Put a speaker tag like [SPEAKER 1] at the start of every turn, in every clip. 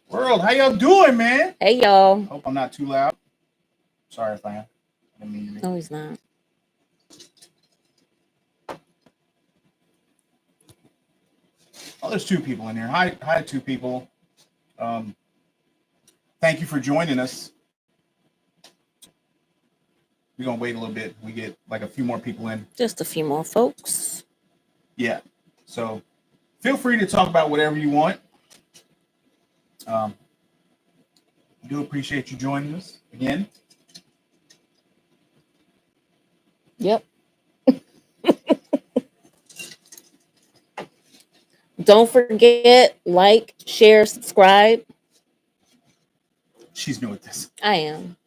[SPEAKER 1] World, how y'all doing, man?
[SPEAKER 2] Hey, y'all.
[SPEAKER 1] Hope I'm not too loud. Sorry if I am. I didn't mean to be.
[SPEAKER 2] No, he's not.
[SPEAKER 1] Oh, there's two people in here. Hi, two people. Thank you for joining us. We're gonna wait a little bit. We get like a few more people in.
[SPEAKER 2] Just a few more folks.
[SPEAKER 1] Yeah. So feel free to talk about whatever you want. I do appreciate you joining us again.
[SPEAKER 2] Yep. Don't forget, like, share, subscribe.
[SPEAKER 1] She's new at this.
[SPEAKER 2] I am.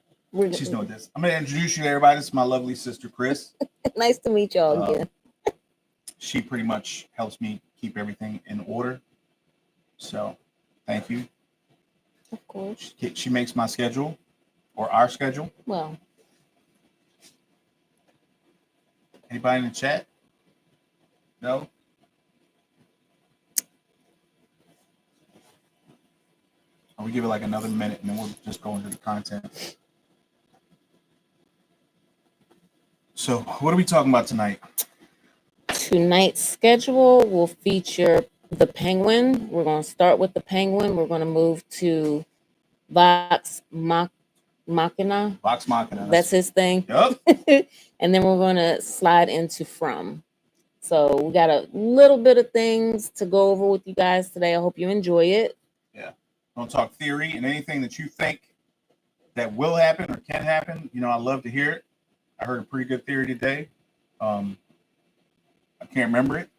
[SPEAKER 1] She's new at this. I'm gonna introduce you to everybody. This is my lovely sister, Chris.
[SPEAKER 2] Nice to meet y'all again.
[SPEAKER 1] She pretty much helps me keep everything in order. So, thank you.
[SPEAKER 2] Of course.
[SPEAKER 1] She makes my schedule or our schedule.
[SPEAKER 2] Well.
[SPEAKER 1] Anybody in the chat? No? We give it like another minute and then we'll just go into the content. So, what are we talking about tonight?
[SPEAKER 2] Tonight's schedule will feature the Penguin. We're going to start with the Penguin. We're going to move to Vox Machina.
[SPEAKER 1] Vox Machina.
[SPEAKER 2] That's his thing.
[SPEAKER 1] Yep.
[SPEAKER 2] And then we're going to slide into From. So we got a little bit of things to go over with you guys today. I hope you enjoy it.
[SPEAKER 1] Yeah. Don't talk theory and anything that you think that will happen or can happen. You know, I love to hear it. I heard a pretty good theory today. I can't remember it,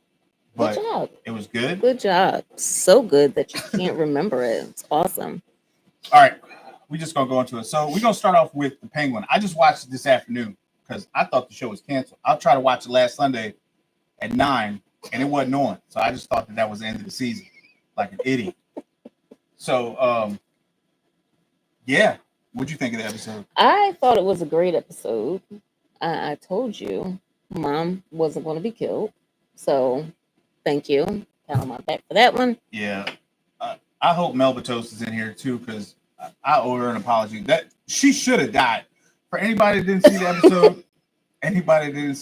[SPEAKER 1] but
[SPEAKER 2] good job.
[SPEAKER 1] It was good.
[SPEAKER 2] Good job. So good that you can't remember it. It's awesome.
[SPEAKER 1] All right. We just going to go into it. So we're going to start off with the Penguin. I just watched it this afternoon because I thought the show was canceled. I'll try to watch it last Sunday at 9 and it wasn't on. So I just thought that was the end of the season, like an idiot. So, yeah. What'd you think of the episode?
[SPEAKER 2] I thought it was a great episode. I told you Mom wasn't going to be killed. So, thank you. Pat on my back for that one.
[SPEAKER 1] Yeah. I hope Melbatos is in here too because I owe her an apology. That she should have died. For anybody that didn't see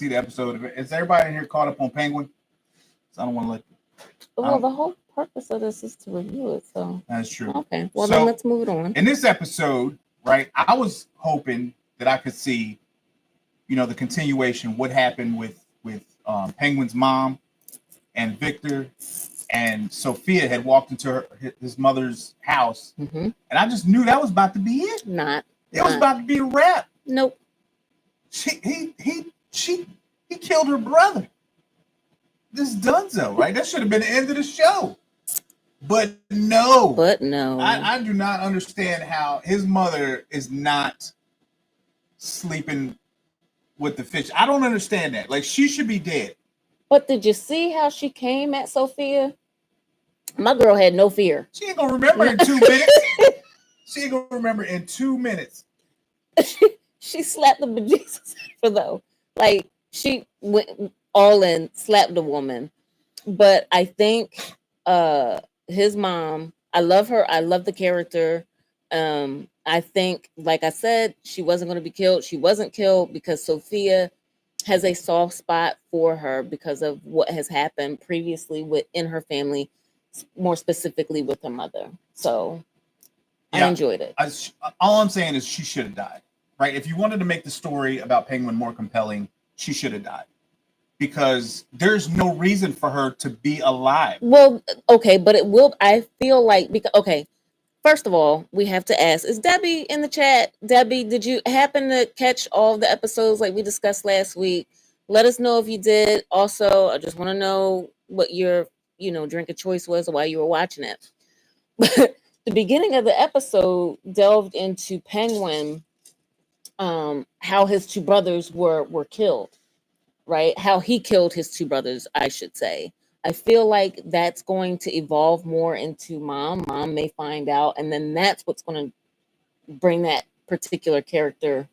[SPEAKER 1] the episode, is everybody in here caught up on Penguin? So I don't want to let.
[SPEAKER 2] Well, the whole purpose of this is to review it. So
[SPEAKER 1] that's true.
[SPEAKER 2] Okay. Well, then let's move it on.
[SPEAKER 1] In this episode, right, I was hoping that I could see, you know, the continuation. What happened with Penguin's mom and Victor. And Sophia had walked into his mother's house, and I just knew that was about to be it. It was about to be a wrap.
[SPEAKER 2] Nope.
[SPEAKER 1] He killed her brother. This Dunzo, right? That should have been the end of the show. But no. I do not understand how his mother is not sleeping with the fish. I don't understand that. Like, she should be dead.
[SPEAKER 2] But did you see how she came at Sophia? My girl had no fear.
[SPEAKER 1] She ain't gonna remember in 2 minutes. She ain't gonna remember in 2 minutes.
[SPEAKER 2] She slapped the bejesus for though. Like, she went all in, slapped the woman. But I think his mom, I love her. I love the character. I think, like I said, she wasn't going to be killed. She wasn't killed because Sophia has a soft spot for her because of what has happened previously within her family, more specifically with her mother. So yeah, I enjoyed it.
[SPEAKER 1] All I'm saying is she should have died, right? If you wanted to make the story about Penguin more compelling, she should have died because there's no reason for her to be alive.
[SPEAKER 2] Well, okay, but it will. I feel like because first of all, we have to ask, is Debbie in the chat? Debbie, did you happen to catch all the episodes like we discussed last week? Let us know if you did. Also, I just want to know what your, drink of choice was while you were watching it. But the beginning of the episode delved into Penguin, how his two brothers were killed, right? How he killed his two brothers, I should say. I feel like that's going to evolve more into Mom. Mom may find out, and then that's what's going to bring that particular character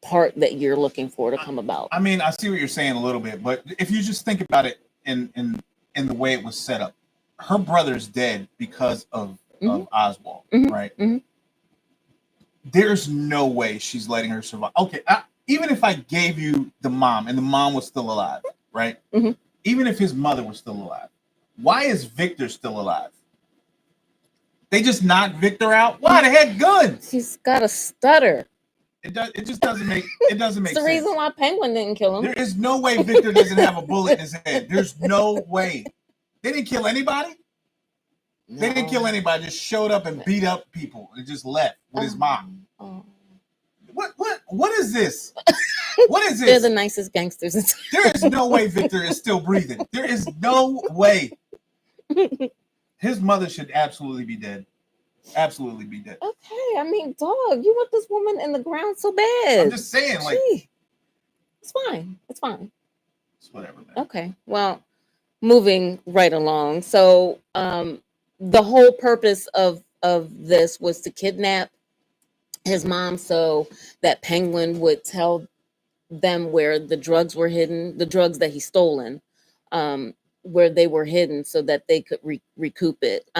[SPEAKER 2] part that you're looking for to come about.
[SPEAKER 1] I mean, I see what you're saying a little bit, but if you just think about it in the way it was set up, her brother's dead because of of Oswald, right? There's no way she's letting her survive. Okay, even if I gave you the mom and the mom was still alive, right? Even if his mother was still alive, why is Victor still alive? They just knocked Victor out. Why the heck guns?
[SPEAKER 2] He's got a stutter.
[SPEAKER 1] It just doesn't make sense.
[SPEAKER 2] It's the reason why Penguin didn't kill him.
[SPEAKER 1] There is no way Victor doesn't have a bullet in his head. There's no way. They didn't kill anybody. No. They didn't kill anybody. Just showed up and beat up people and just left with his mom. What is this? What is this?
[SPEAKER 2] They're the nicest gangsters.
[SPEAKER 1] There is no way Victor is still breathing. There is no way. His mother should absolutely be dead. Absolutely be dead.
[SPEAKER 2] Okay, I mean, dog, you want this woman in the ground so bad.
[SPEAKER 1] I'm just saying, like,
[SPEAKER 2] it's fine. It's fine.
[SPEAKER 1] It's whatever, man.
[SPEAKER 2] Okay, well, moving right along. So, the whole purpose of this was to kidnap his mom so that Penguin would tell them where the drugs were hidden, the drugs that he stolen, where they were hidden, so that they could recoup it.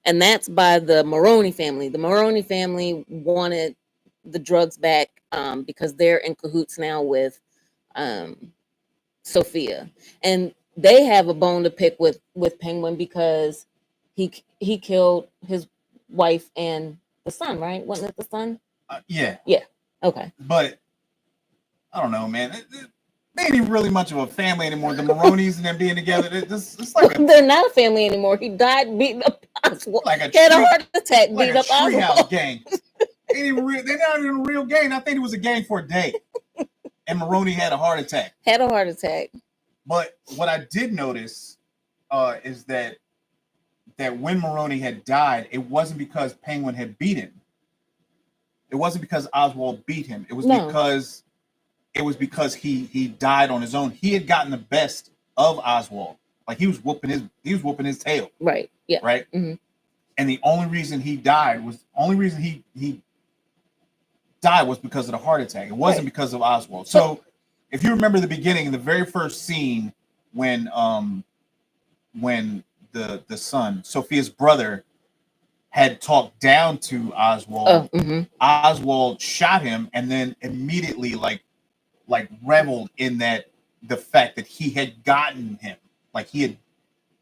[SPEAKER 2] And that's by the Maroney family. The Maroney family wanted the drugs back because they're in cahoots now with Sophia. And they have a bone to pick with Penguin because he killed his wife and the son, right? Wasn't it the son?
[SPEAKER 1] Yeah.
[SPEAKER 2] Yeah. Okay.
[SPEAKER 1] But I don't know, man. They ain't even really much of a family anymore. The Maroneys and them being together, it's like
[SPEAKER 2] they're not a family anymore. He died beating up Oswald. Like he had a heart attack,
[SPEAKER 1] like
[SPEAKER 2] beat up Oswald.
[SPEAKER 1] Gang. They're not even a real gang. I think it was a gang for a day. And Maroney had a heart attack.
[SPEAKER 2] Had a heart attack.
[SPEAKER 1] But what I did notice is that when Maroney had died, it wasn't because Penguin had beat him. It wasn't because Oswald beat him. It was because he died on his own. He had gotten the best of Oswald. Like he was whooping his tail.
[SPEAKER 2] Right. Yeah.
[SPEAKER 1] Right. And the only reason he died was because of the heart attack. It wasn't because of Oswald. So if you remember the beginning, the very first scene when the son, Sophia's brother, had talked down to Oswald, Oswald shot him and then immediately like reveled in the fact that he had gotten him, like he had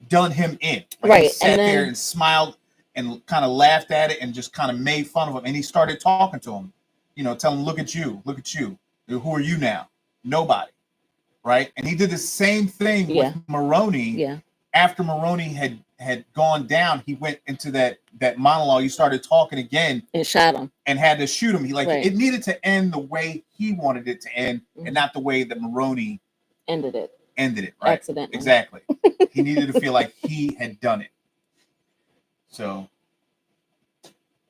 [SPEAKER 1] done him in. Like
[SPEAKER 2] right.
[SPEAKER 1] He sat there and smiled and kind of laughed at it and just kind of made fun of him. And he started talking to him, telling him, look at you. Who are you now? Nobody. Right. And he did the same thing with Maroney.
[SPEAKER 2] Yeah.
[SPEAKER 1] After Maroney had gone down, he went into that monologue. He started talking again
[SPEAKER 2] and shot him
[SPEAKER 1] and had to shoot him. It needed to end the way he wanted it to end, and not the way that Maroney
[SPEAKER 2] ended it.
[SPEAKER 1] Right?
[SPEAKER 2] Accidentally.
[SPEAKER 1] Exactly. He needed to feel like he had done it. So,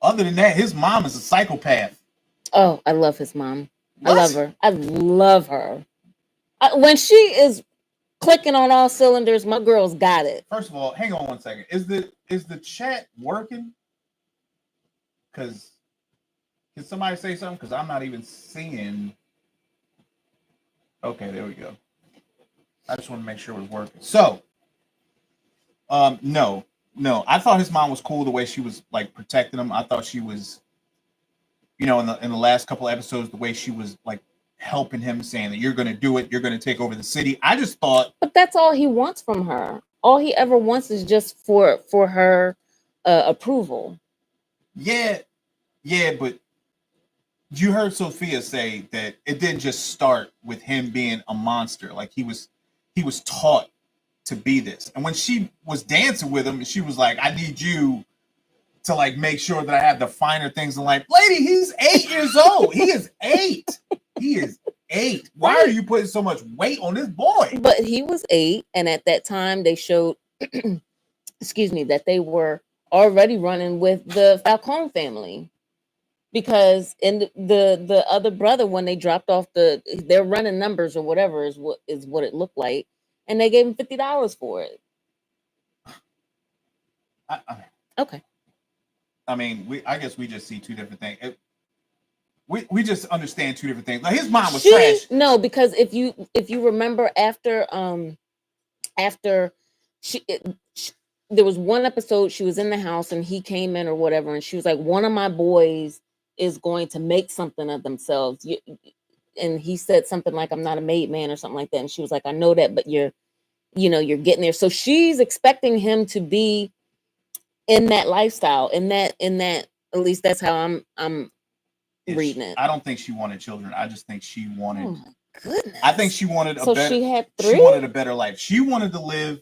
[SPEAKER 1] other than that, his mom is a psychopath.
[SPEAKER 2] Oh, I love his mom.
[SPEAKER 1] What?
[SPEAKER 2] I love her. I love her. When she is clicking on all cylinders, my girl's got it.
[SPEAKER 1] First of all, hang on one second. Is the chat working? Because can somebody say something? Because I'm not even seeing. Okay, there we go. I just want to make sure it was working. So, no. I thought his mom was cool the way she was like protecting him. I thought she was, in the last couple of episodes, the way she was like helping him, saying that you're going to do it, you're going to take over the city. I just thought,
[SPEAKER 2] but that's all he wants from her. All he ever wants is just for her approval.
[SPEAKER 1] Yeah, but you heard Sophia say that it didn't just start with him being a monster. Like he was taught to be this. And when she was dancing with him, she was like, I need you to like make sure that I have the finer things in life. Lady, he's 8 years old. He is 8. He is 8. Why are you putting so much weight on this boy?
[SPEAKER 2] But he was 8, and at that time they showed, that they were already running with the Falcone family, because in the other brother, when they dropped off their running numbers or whatever is what it looked like, and they gave him $50 for it. Okay.
[SPEAKER 1] I mean, I guess we just see two different things. We just understand two different things. Like his mom was trash.
[SPEAKER 2] No, because if you remember after there was one episode she was in the house and he came in or whatever, and she was like, one of my boys is going to make something of themselves. And he said something like, I'm not a made man or something like that. And she was like, I know that, but you're getting there. So she's expecting him to be in that lifestyle, in that, at least that's how I'm reading it.
[SPEAKER 1] I don't think she wanted children. I just think she wanted.
[SPEAKER 2] Oh my goodness.
[SPEAKER 1] I think she wanted a better.
[SPEAKER 2] She had 3.
[SPEAKER 1] She wanted a better life. She wanted to live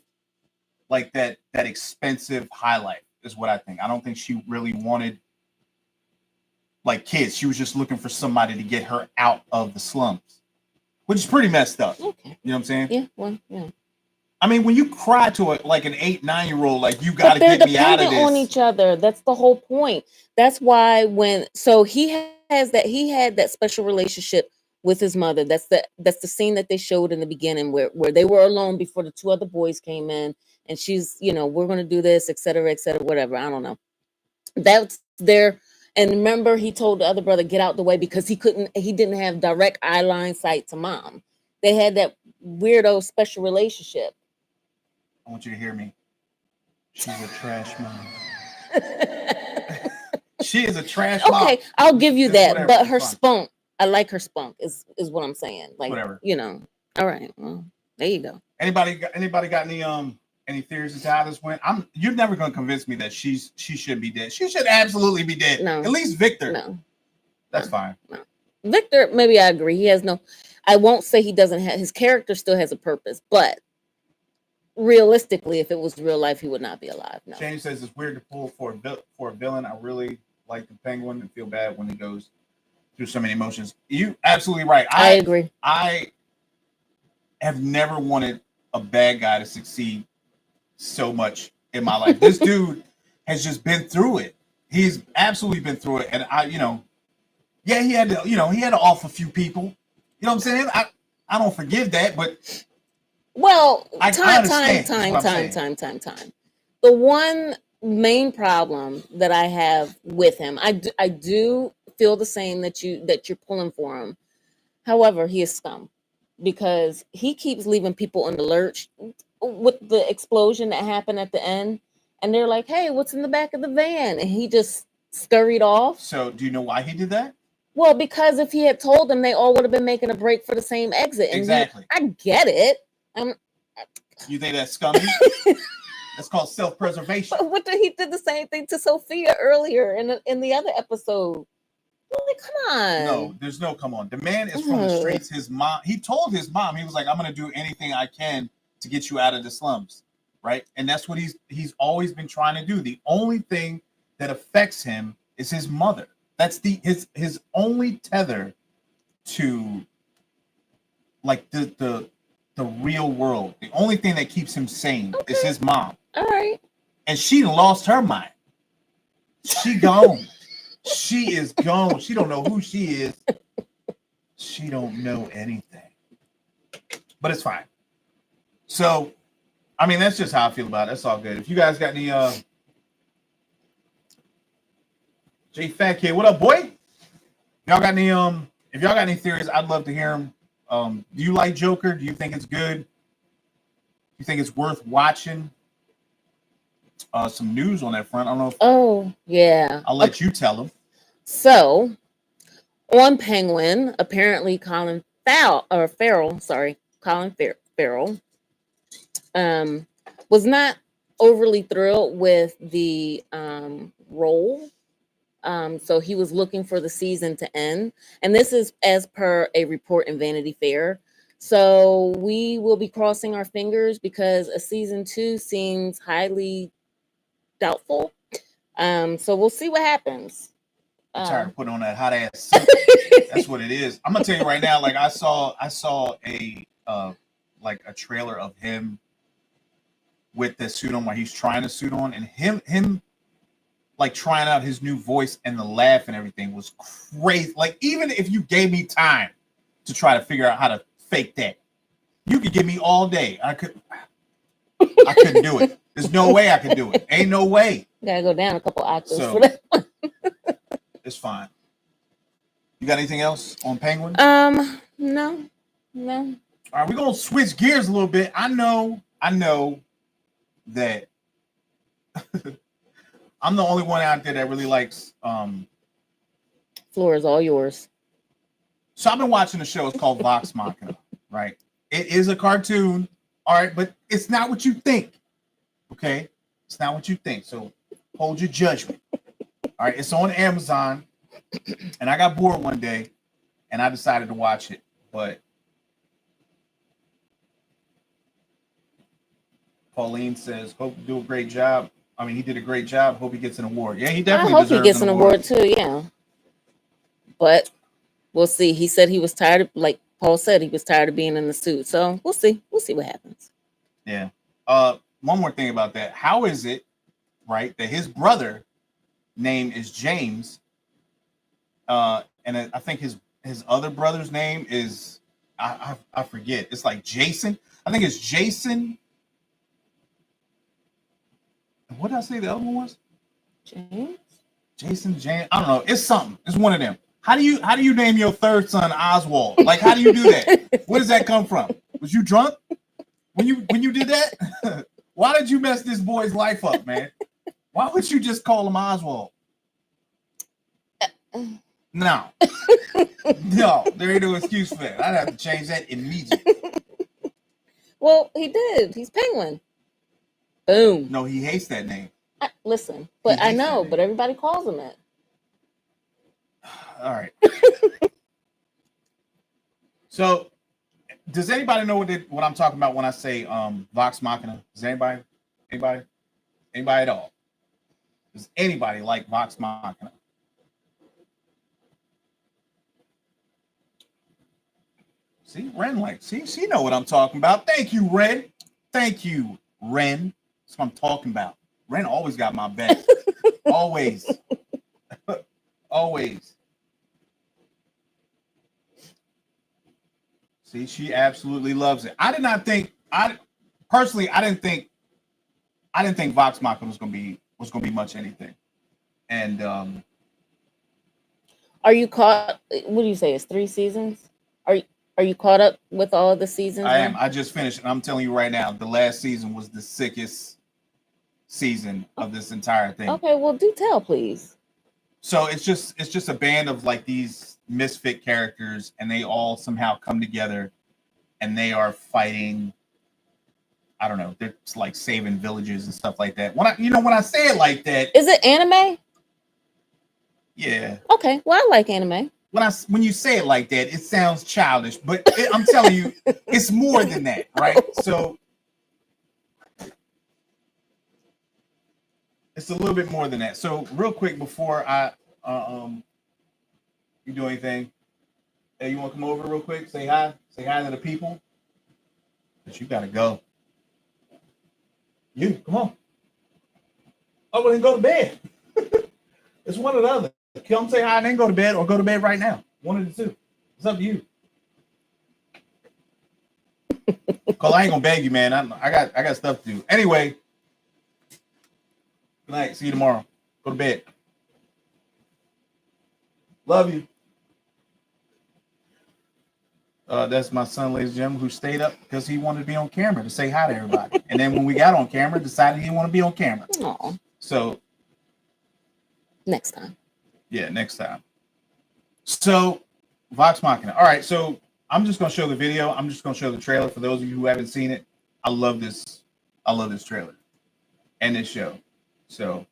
[SPEAKER 1] like that expensive high life is what I think. I don't think she really wanted like kids. She was just looking for somebody to get her out of the slums, which is pretty messed up. Okay. You know what I'm saying?
[SPEAKER 2] Yeah. Well, yeah.
[SPEAKER 1] I mean, when you cry to like an 8-9-year-old, like you got to get me out of this.
[SPEAKER 2] They're dependent on each other. That's the whole point. That's why he had that special relationship with his mother. That's the scene that they showed in the beginning where they were alone before the 2 other boys came in, and she's, we're going to do this, et cetera, whatever. I don't know. That's there. And remember, he told the other brother, get out the way, because he didn't have direct eye line sight to mom. They had that weirdo special relationship.
[SPEAKER 1] I want you to hear me. She's a trash mom. She is a trash mom.
[SPEAKER 2] Okay, I'll give you that. Whatever, but her spunk, I like her spunk, is what I'm saying. Like,
[SPEAKER 1] whatever.
[SPEAKER 2] All right. Well, there you go.
[SPEAKER 1] Anybody got any theories as to how this went? You're never gonna convince me that she should be dead. She should absolutely be dead.
[SPEAKER 2] No.
[SPEAKER 1] At least Victor.
[SPEAKER 2] No.
[SPEAKER 1] That's fine.
[SPEAKER 2] No. Victor, maybe I agree. He has no. I won't say he doesn't have. His character still has a purpose, but realistically, if it was real life, he would not be alive. No.
[SPEAKER 1] Shane says it's weird to pull for a villain. I really like the Penguin and feel bad when he goes through so many emotions. You absolutely right. I
[SPEAKER 2] agree.
[SPEAKER 1] I have never wanted a bad guy to succeed so much in my life. This dude has just been through it. He's absolutely been through it, and he had to off a few people. You know what I'm saying? I don't forgive that, but.
[SPEAKER 2] Well, time. The one main problem that I have with him, I do feel the same that you're pulling for him. However, he is scum because he keeps leaving people in the lurch with the explosion that happened at the end, and they're like, "Hey, what's in the back of the van?" And he just scurried off.
[SPEAKER 1] So, do you know why he did that?
[SPEAKER 2] Well, because if he had told them, they all would have been making a break for the same exit. And
[SPEAKER 1] exactly.
[SPEAKER 2] I get it.
[SPEAKER 1] You think that's scummy? That's called self-preservation.
[SPEAKER 2] But he did the same thing to Sophia earlier in the other episode. Like, come on.
[SPEAKER 1] No, there's no come on. The man is from the streets. His mom, he told his mom, he was like, I'm going to do anything I can to get you out of the slums, right? And that's what he's always been trying to do. The only thing that affects him is his mother. That's his only tether to like the real world. The only thing that keeps him sane is his mom.
[SPEAKER 2] All right.
[SPEAKER 1] And she lost her mind. She gone. She is gone. She don't know who she is. She don't know anything. But it's fine. So, I mean, that's just how I feel about it. That's all good. If you guys got any J Fat Kid, what up, boy? Y'all got any if y'all got any theories, I'd love to hear them. Do you like Joker? Do you think it's good? Do you think it's worth watching? Some news on that front. I don't know if
[SPEAKER 2] yeah.
[SPEAKER 1] I'll let you tell them.
[SPEAKER 2] So on Penguin, apparently Colin Farrell was not overly thrilled with the role. So he was looking for the season to end. And this is as per a report in Vanity Fair. So we will be crossing our fingers because a season 2 seems highly doubtful. So we'll see what happens.
[SPEAKER 1] I'm tired of putting on that hot ass suit. That's what it is. I'm gonna tell you right now, like I saw a like a trailer of him with the suit on, where he's trying to suit on, and him like trying out his new voice, and the laugh and everything was crazy. Like, even if you gave me time to try to figure out how to fake that, you could give me all day. I couldn't do it. There's no way I could do it. Ain't no way.
[SPEAKER 2] You gotta go down a couple octaves for that one.
[SPEAKER 1] It's fine. You got anything else on Penguin?
[SPEAKER 2] No.
[SPEAKER 1] All right, we're gonna switch gears a little bit. I know that I'm the only one out there that really likes.
[SPEAKER 2] Floor is all yours.
[SPEAKER 1] So I've been watching the show. It's called Vox Machina, right? It is a cartoon, all right, but it's not what you think. Okay, it's not what you think. So hold your judgment. All right, it's on Amazon, and I got bored one day, and I decided to watch it. But Pauline says, "Hope you do a great job." I mean, he did a great job. Hope he gets an award. Yeah, he definitely.
[SPEAKER 2] I hope he gets an award too. Yeah, but we'll see. He said he was tired of, like Paul said, he was tired of being in the suit. So we'll see. We'll see what happens.
[SPEAKER 1] Yeah. One more thing about that. How is it, right, that his brother name is James, and I think his other brother's name is I forget. It's like Jason. I think it's Jason. What did I say the other one was? Jason James. I don't know. It's something. It's one of them. How do you name your third son Oswald? Like, how do you do that? Where does that come from? Was you drunk when you did that? Why did you mess this boy's life up, man? Why would you just call him Oswald? No, there ain't no excuse for that. I'd have to change that immediately.
[SPEAKER 2] Well, he did. He's Penguin. Boom.
[SPEAKER 1] No, he hates that name.
[SPEAKER 2] Listen, but I know, but everybody calls him it.
[SPEAKER 1] All right. So, does anybody know what I'm talking about when I say Vox Machina? Does anybody at all? Does anybody like Vox Machina? See, Ren she know what I'm talking about. Thank you, Ren. Thank you, Ren. That's what I'm talking about. Ren always got my back. Always. Always. See, she absolutely loves it. I didn't think Vox Machina was gonna be much anything. And
[SPEAKER 2] are you caught? What do you say? It's 3 seasons? Are you caught up with all of the seasons?
[SPEAKER 1] I am. I just finished, and I'm telling you right now, the last season was the sickest season of this entire thing.
[SPEAKER 2] Okay, well, do tell, please.
[SPEAKER 1] So it's just a band of like these misfit characters, and they all somehow come together, and they are fighting. I don't know. They're like saving villages and stuff like that. When I say it like that,
[SPEAKER 2] is it anime?
[SPEAKER 1] Yeah.
[SPEAKER 2] Okay. Well, I like anime.
[SPEAKER 1] When you say it like that, it sounds childish, but I'm telling you, it's more than that, right? So it's a little bit more than that. So real quick before I you do anything, hey, you want to come over real quick? Say hi to the people. But you gotta go. You come on. Oh, well, then go to bed. It's one or the other. Come say hi and then go to bed, or go to bed right now. One of the two. It's up to you. Cause I ain't gonna beg you, man. I got stuff to do. Anyway. Good night. See you tomorrow. Go to bed. Love you. That's my son, ladies and gentlemen, who stayed up because he wanted to be on camera to say hi to everybody. And then when we got on camera, decided he didn't want to be on camera.
[SPEAKER 2] Aww.
[SPEAKER 1] So
[SPEAKER 2] next time. Yeah,
[SPEAKER 1] next time. So Vox Machina. All right, so I'm just gonna show the video. I'm just gonna show the trailer for those of you who haven't seen it. I love this trailer and this show. So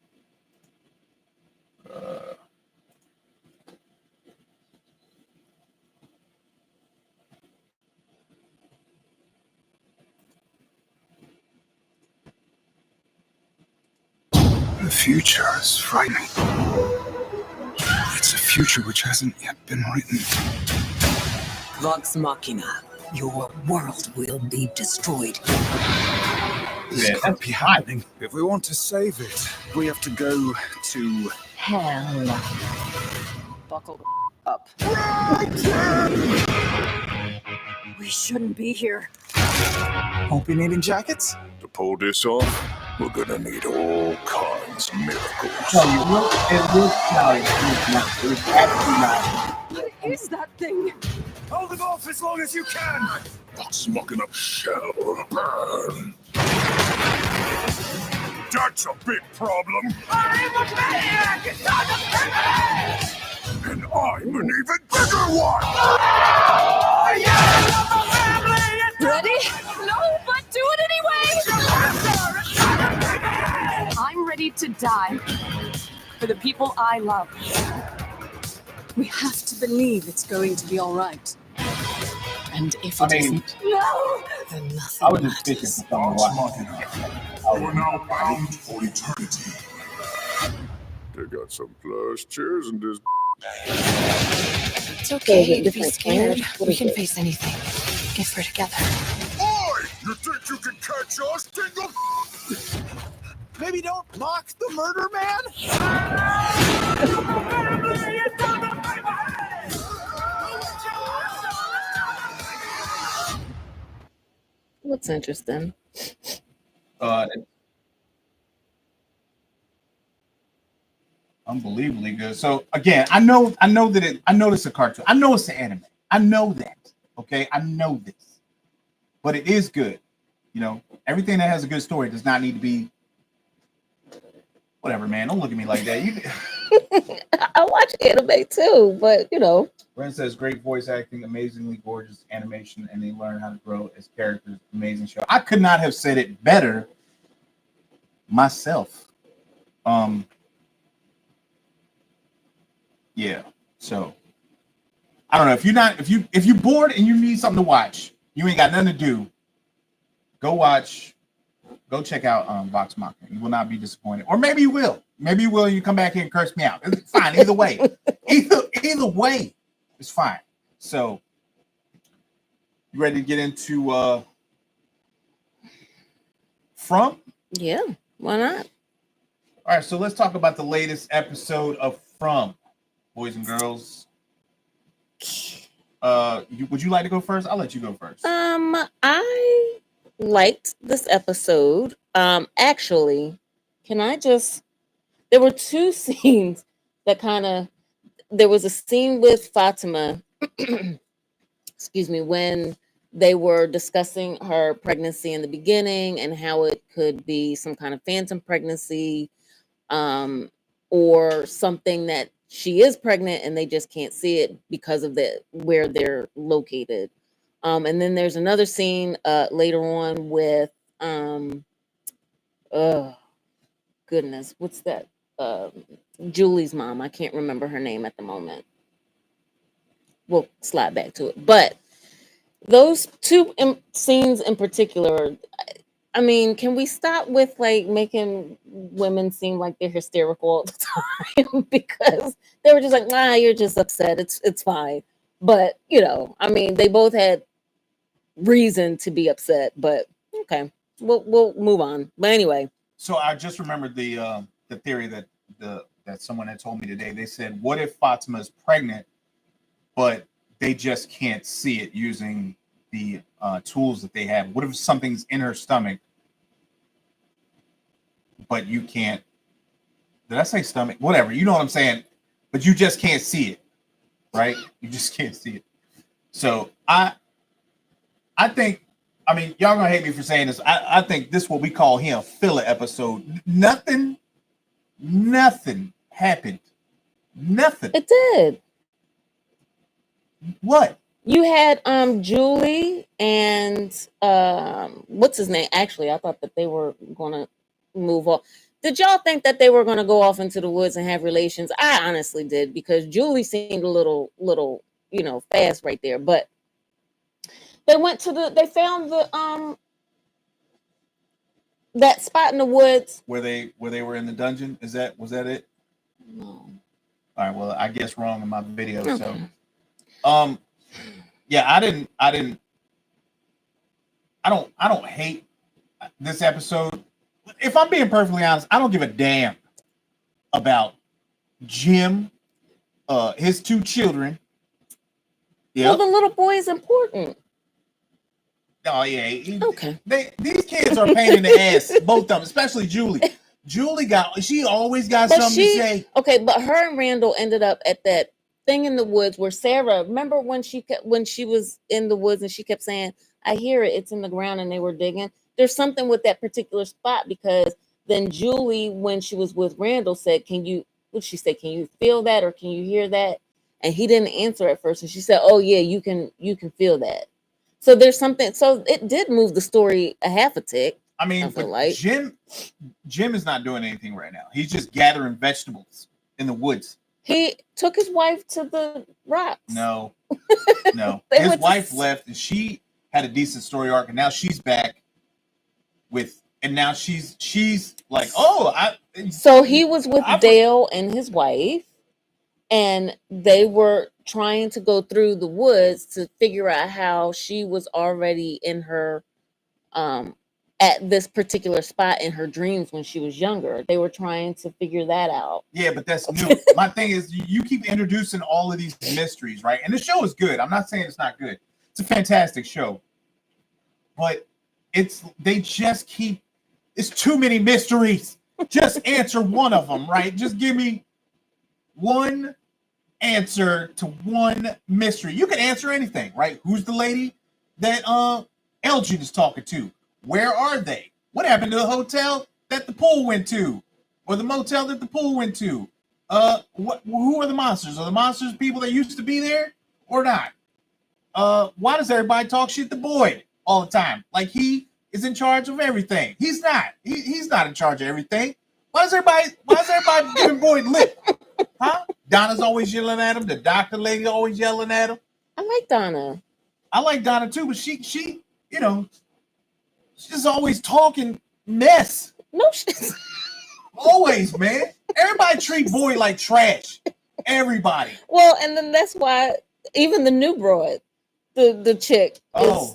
[SPEAKER 3] the future is frightening. It's a future which hasn't yet been written.
[SPEAKER 4] Vox Machina, your world will be destroyed.
[SPEAKER 3] This can't be happening. If we want to save it, we have to go to
[SPEAKER 4] hell. Buckle up. We shouldn't be here.
[SPEAKER 3] Won't be needing jackets?
[SPEAKER 5] To pull this off, we're gonna need all kinds of miracles.
[SPEAKER 4] What is that thing?
[SPEAKER 3] Hold it off as long as you can!
[SPEAKER 5] Vox Machina shall burn. That's a big problem.
[SPEAKER 6] I'm a maniac! It's not a criminal!
[SPEAKER 5] And I'm an even bigger one!
[SPEAKER 6] Oh, yeah! Family!
[SPEAKER 4] Ready? No, but do it anyway! I'm ready to die for the people I love. We have to believe it's going to be all right. And if it isn't,
[SPEAKER 6] No!
[SPEAKER 4] then nothing
[SPEAKER 1] I was just thinking
[SPEAKER 4] matters.
[SPEAKER 1] for
[SPEAKER 5] Vox
[SPEAKER 1] something.
[SPEAKER 5] Machina. You are now bound for eternity. They got some plush chairs in this.
[SPEAKER 4] It's okay.
[SPEAKER 2] Is it
[SPEAKER 4] Be
[SPEAKER 2] different
[SPEAKER 4] scared.
[SPEAKER 2] games? What
[SPEAKER 4] We
[SPEAKER 2] is
[SPEAKER 4] can
[SPEAKER 2] it?
[SPEAKER 4] face anything if we're together.
[SPEAKER 5] Oi! You think you can catch us, Dingle?
[SPEAKER 3] Maybe don't mock the murder man?
[SPEAKER 6] Family! It's not a criminal!
[SPEAKER 2] What's interesting?
[SPEAKER 1] It's unbelievably good. So again, I know it's a cartoon. I know it's an anime. I know that. Okay, I know this, but it is good. You know, everything that has a good story does not need to be whatever. Man, don't look at me like that.
[SPEAKER 2] I watch anime too, but you know.
[SPEAKER 1] Ren says great voice acting, amazingly gorgeous animation, and they learn how to grow as characters. Amazing show. I could not have said it better myself. Yeah. So I don't know if you're bored and you need something to watch, you ain't got nothing to do. Go check out Vox Machina. You will not be disappointed, or maybe you will. Maybe you will. And you come back here and curse me out. It's fine. Either way, either way, it's fine. So you ready to get into From?
[SPEAKER 2] Yeah, why not?
[SPEAKER 1] All right. So let's talk about the latest episode of From. Boys and girls, would you like to go first? I'll let you go first.
[SPEAKER 2] I liked this episode. Actually, there were two scenes that there was a scene with Fatima, excuse me, when they were discussing her pregnancy in the beginning and how it could be some kind of phantom pregnancy, or something that she is pregnant and they just can't see it because of where they're located. And then there's another scene later on with goodness, what's that? Julie's mom. I can't remember her name at the moment. We'll slide back to it. But those two scenes in particular, I mean, can we stop with like making women seem like they're hysterical all the time? Because they were just like, nah, you're just upset. It's fine. But you know, I mean, they both had reason to be upset. But okay, we'll move on. But anyway,
[SPEAKER 1] so I just remembered the theory that someone had told me today. They said, what if Fatima is pregnant, but they just can't see it using the tools that they have? What if something's in her stomach, but you can't? Did I say stomach? Whatever, you know what I'm saying. But you just can't see it, right? You just can't see it. So I think, I mean, y'all gonna hate me for saying this. I think this is what we call here a filler episode. Nothing happened. Nothing.
[SPEAKER 2] it did.
[SPEAKER 1] What?
[SPEAKER 2] You had Julie and what's his name? Actually, I thought that they were gonna move off. Did y'all think that they were gonna go off into the woods and have relations? I honestly did, because Julie seemed a little, fast right there. But they found the that spot in the woods
[SPEAKER 1] where they were in the dungeon. Was that it?
[SPEAKER 2] No.
[SPEAKER 1] All right. Well, I guess wrong in my video.
[SPEAKER 2] Okay.
[SPEAKER 1] So, yeah, I don't hate this episode. If I'm being perfectly honest, I don't give a damn about Jim, his two children. Yeah.
[SPEAKER 2] Well, the little boy is important.
[SPEAKER 1] Oh yeah.
[SPEAKER 2] Okay.
[SPEAKER 1] These kids are pain in the ass, both of them, especially Julie. She always got something to say.
[SPEAKER 2] Okay, but her and Randall ended up at that thing in the woods where Sarah, remember when she was in the woods and she kept saying, I hear it, it's in the ground, and they were digging. There's something with that particular spot, because then Julie, when she was with Randall, said, "Can you?" What she said? Can you feel that, or can you hear that? And he didn't answer at first, and she said, "Oh yeah, you can feel that." So there's something. So it did move the story a half a tick.
[SPEAKER 1] I mean, but like Jim is not doing anything right now. He's just gathering vegetables in the woods.
[SPEAKER 2] He took his wife to the rocks.
[SPEAKER 1] No. His wife left, and she had a decent story arc, and now she's back with, and now she's like, oh,
[SPEAKER 2] So he was with Dale and his wife, and they were trying to go through the woods to figure out how she was already in her at this particular spot in her dreams when she was younger. They were trying to figure that out.
[SPEAKER 1] Yeah, but that's new. My thing is, you keep introducing all of these mysteries, right? And the show is good. I'm not saying it's not good. It's a fantastic show. But they just keep, it's too many mysteries. Just answer one of them, right? Just give me one answer to one mystery. You can answer anything, right? Who's the lady that Elgin is talking to? Where are they? What happened to the hotel that the pool went to? Or the motel that the pool went to? Who are the monsters? Are the monsters people that used to be there or not? Why does everybody talk shit to Boyd all the time? Like he is in charge of everything. He's not. He's not in charge of everything. Why is everybody giving Boyd lip? Huh? Donna's always yelling at him. The doctor lady always yelling at him.
[SPEAKER 2] I like Donna.
[SPEAKER 1] I like Donna too, but she she's always talking mess.
[SPEAKER 2] No, she's
[SPEAKER 1] always, man. Everybody treat Boyd like trash. Everybody.
[SPEAKER 2] Well, and then that's why even the new broad, the chick.
[SPEAKER 1] Oh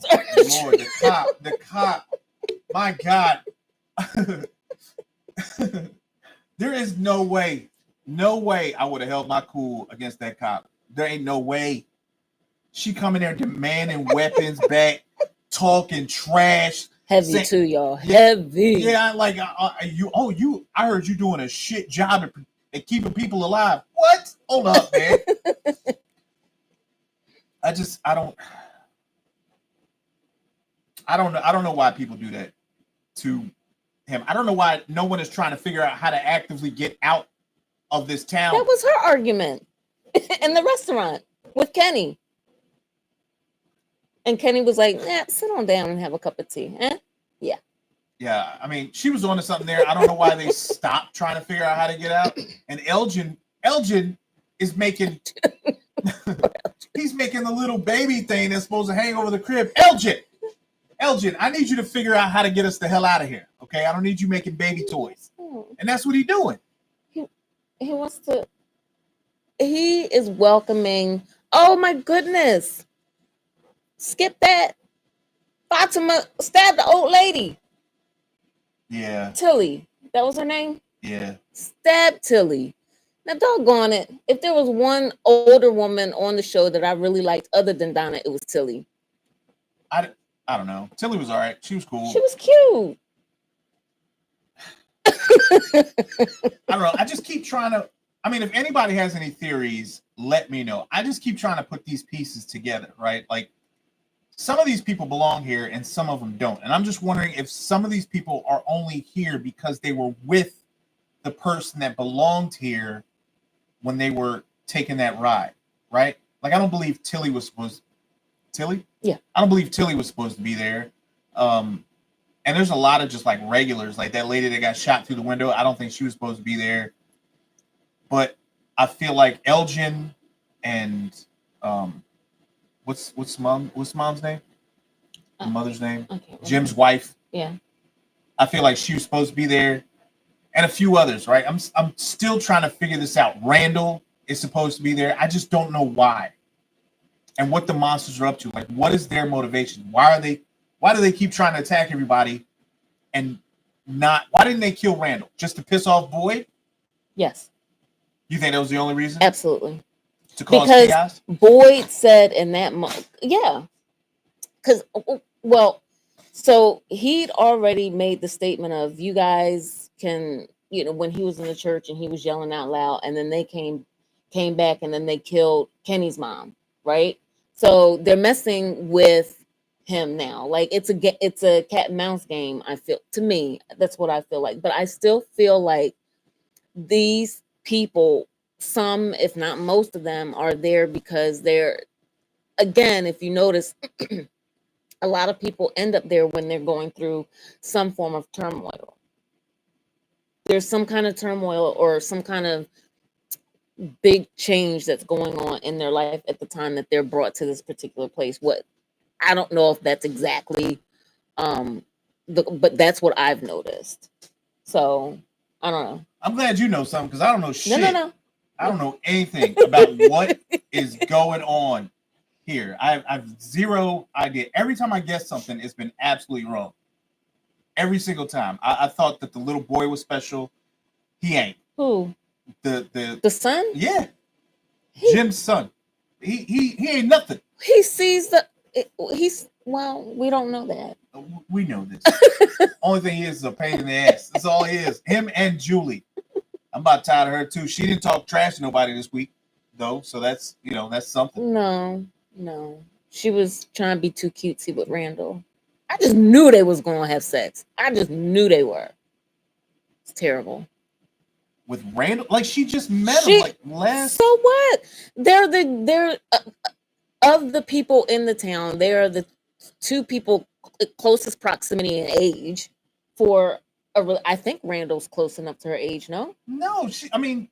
[SPEAKER 1] Lord, the cop. My God. There is no way I would have held my cool against that cop. There ain't no way. She coming there demanding weapons back, talking trash.
[SPEAKER 2] Heavy too, y'all. Heavy.
[SPEAKER 1] Yeah, like I heard you doing a shit job at keeping people alive. What? Hold up, man. I don't know why people do that to him. I don't know why no one is trying to figure out how to actively get out of this town.
[SPEAKER 2] That was her argument in the restaurant with Kenny. And Kenny was like, sit on down and have a cup of tea. Yeah.
[SPEAKER 1] Yeah, I mean, she was on to something there. I don't know why they stopped trying to figure out how to get out. And Elgin is making he's making the little baby thing that's supposed to hang over the crib. Elgin, I need you to figure out how to get us the hell out of here. Okay, I don't need you making baby toys. And that's what he's doing.
[SPEAKER 2] He wants to. He is welcoming. Oh my goodness! Skip that. Fatima stabbed the old lady.
[SPEAKER 1] Yeah.
[SPEAKER 2] Tilly. That was her name?
[SPEAKER 1] Yeah.
[SPEAKER 2] Stabbed Tilly. Now, doggone it. If there was one older woman on the show that I really liked other than Donna, it was Tilly.
[SPEAKER 1] I don't know. Tilly was all right. She was cool.
[SPEAKER 2] She was cute.
[SPEAKER 1] I don't know. I just keep trying to. I mean, if anybody has any theories, let me know. I just keep trying to put these pieces together, right? Like, some of these people belong here and some of them don't. And I'm just wondering if some of these people are only here because they were with the person that belonged here when they were taking that ride, right? Like, I don't believe Tilly was supposed. Tilly?
[SPEAKER 2] Yeah.
[SPEAKER 1] I don't believe Tilly was supposed to be there. And there's a lot of just like regulars, like that lady that got shot through the window. I don't think she was supposed to be there. But I feel like Elgin and what's mom's name? The mother's name?
[SPEAKER 2] Okay,
[SPEAKER 1] Jim's wife.
[SPEAKER 2] Yeah.
[SPEAKER 1] I feel like she was supposed to be there. And a few others, right? I'm still trying to figure this out. Randall is supposed to be there. I just don't know why. And what the monsters are up to. Like, what is their motivation? Why do they keep trying to attack everybody and why didn't they kill Randall? Just to piss off Boyd?
[SPEAKER 2] Yes.
[SPEAKER 1] You think that was the only reason?
[SPEAKER 2] Absolutely.
[SPEAKER 1] To cause chaos?
[SPEAKER 2] Boyd said in that moment, yeah. Because, well, so he'd already made the statement of, you guys can, when he was in the church and he was yelling out loud, and then they came back and then they killed Kenny's mom, right? So they're messing with him now. Like it's a cat and mouse game. I feel, to me, that's what I feel like. But I still feel like these people, some, if not most of them, are there because they're, again, if you notice, a lot of people end up there when they're going through some form of turmoil. There's some kind of turmoil or some kind of big change that's going on in their life at the time that they're brought to this particular place. What, I don't know if that's exactly but that's what I've noticed. So I don't know.
[SPEAKER 1] I'm glad you know something, because I don't know shit.
[SPEAKER 2] No.
[SPEAKER 1] I don't know anything about what is going on here. I've zero idea. Every time I guess something, it's been absolutely wrong. Every single time. I thought that the little boy was special. He ain't.
[SPEAKER 2] Who?
[SPEAKER 1] The
[SPEAKER 2] son?
[SPEAKER 1] Yeah. Jim's son. He ain't nothing.
[SPEAKER 2] He sees well, we don't know that.
[SPEAKER 1] We know this. Only thing he is a pain in the ass. That's all he is. Him and Julie. I'm about tired of her too. She didn't talk trash to nobody this week, though. So that's, that's something.
[SPEAKER 2] No. She was trying to be too cutesy with Randall. I just knew they was going to have sex. I just knew they were. It's terrible.
[SPEAKER 1] With Randall? Like, she just met him like last.
[SPEAKER 2] So what? They're of the people in the town, they are the two people closest proximity in age for I think Randall's close enough to her age, no?
[SPEAKER 1] No, I'm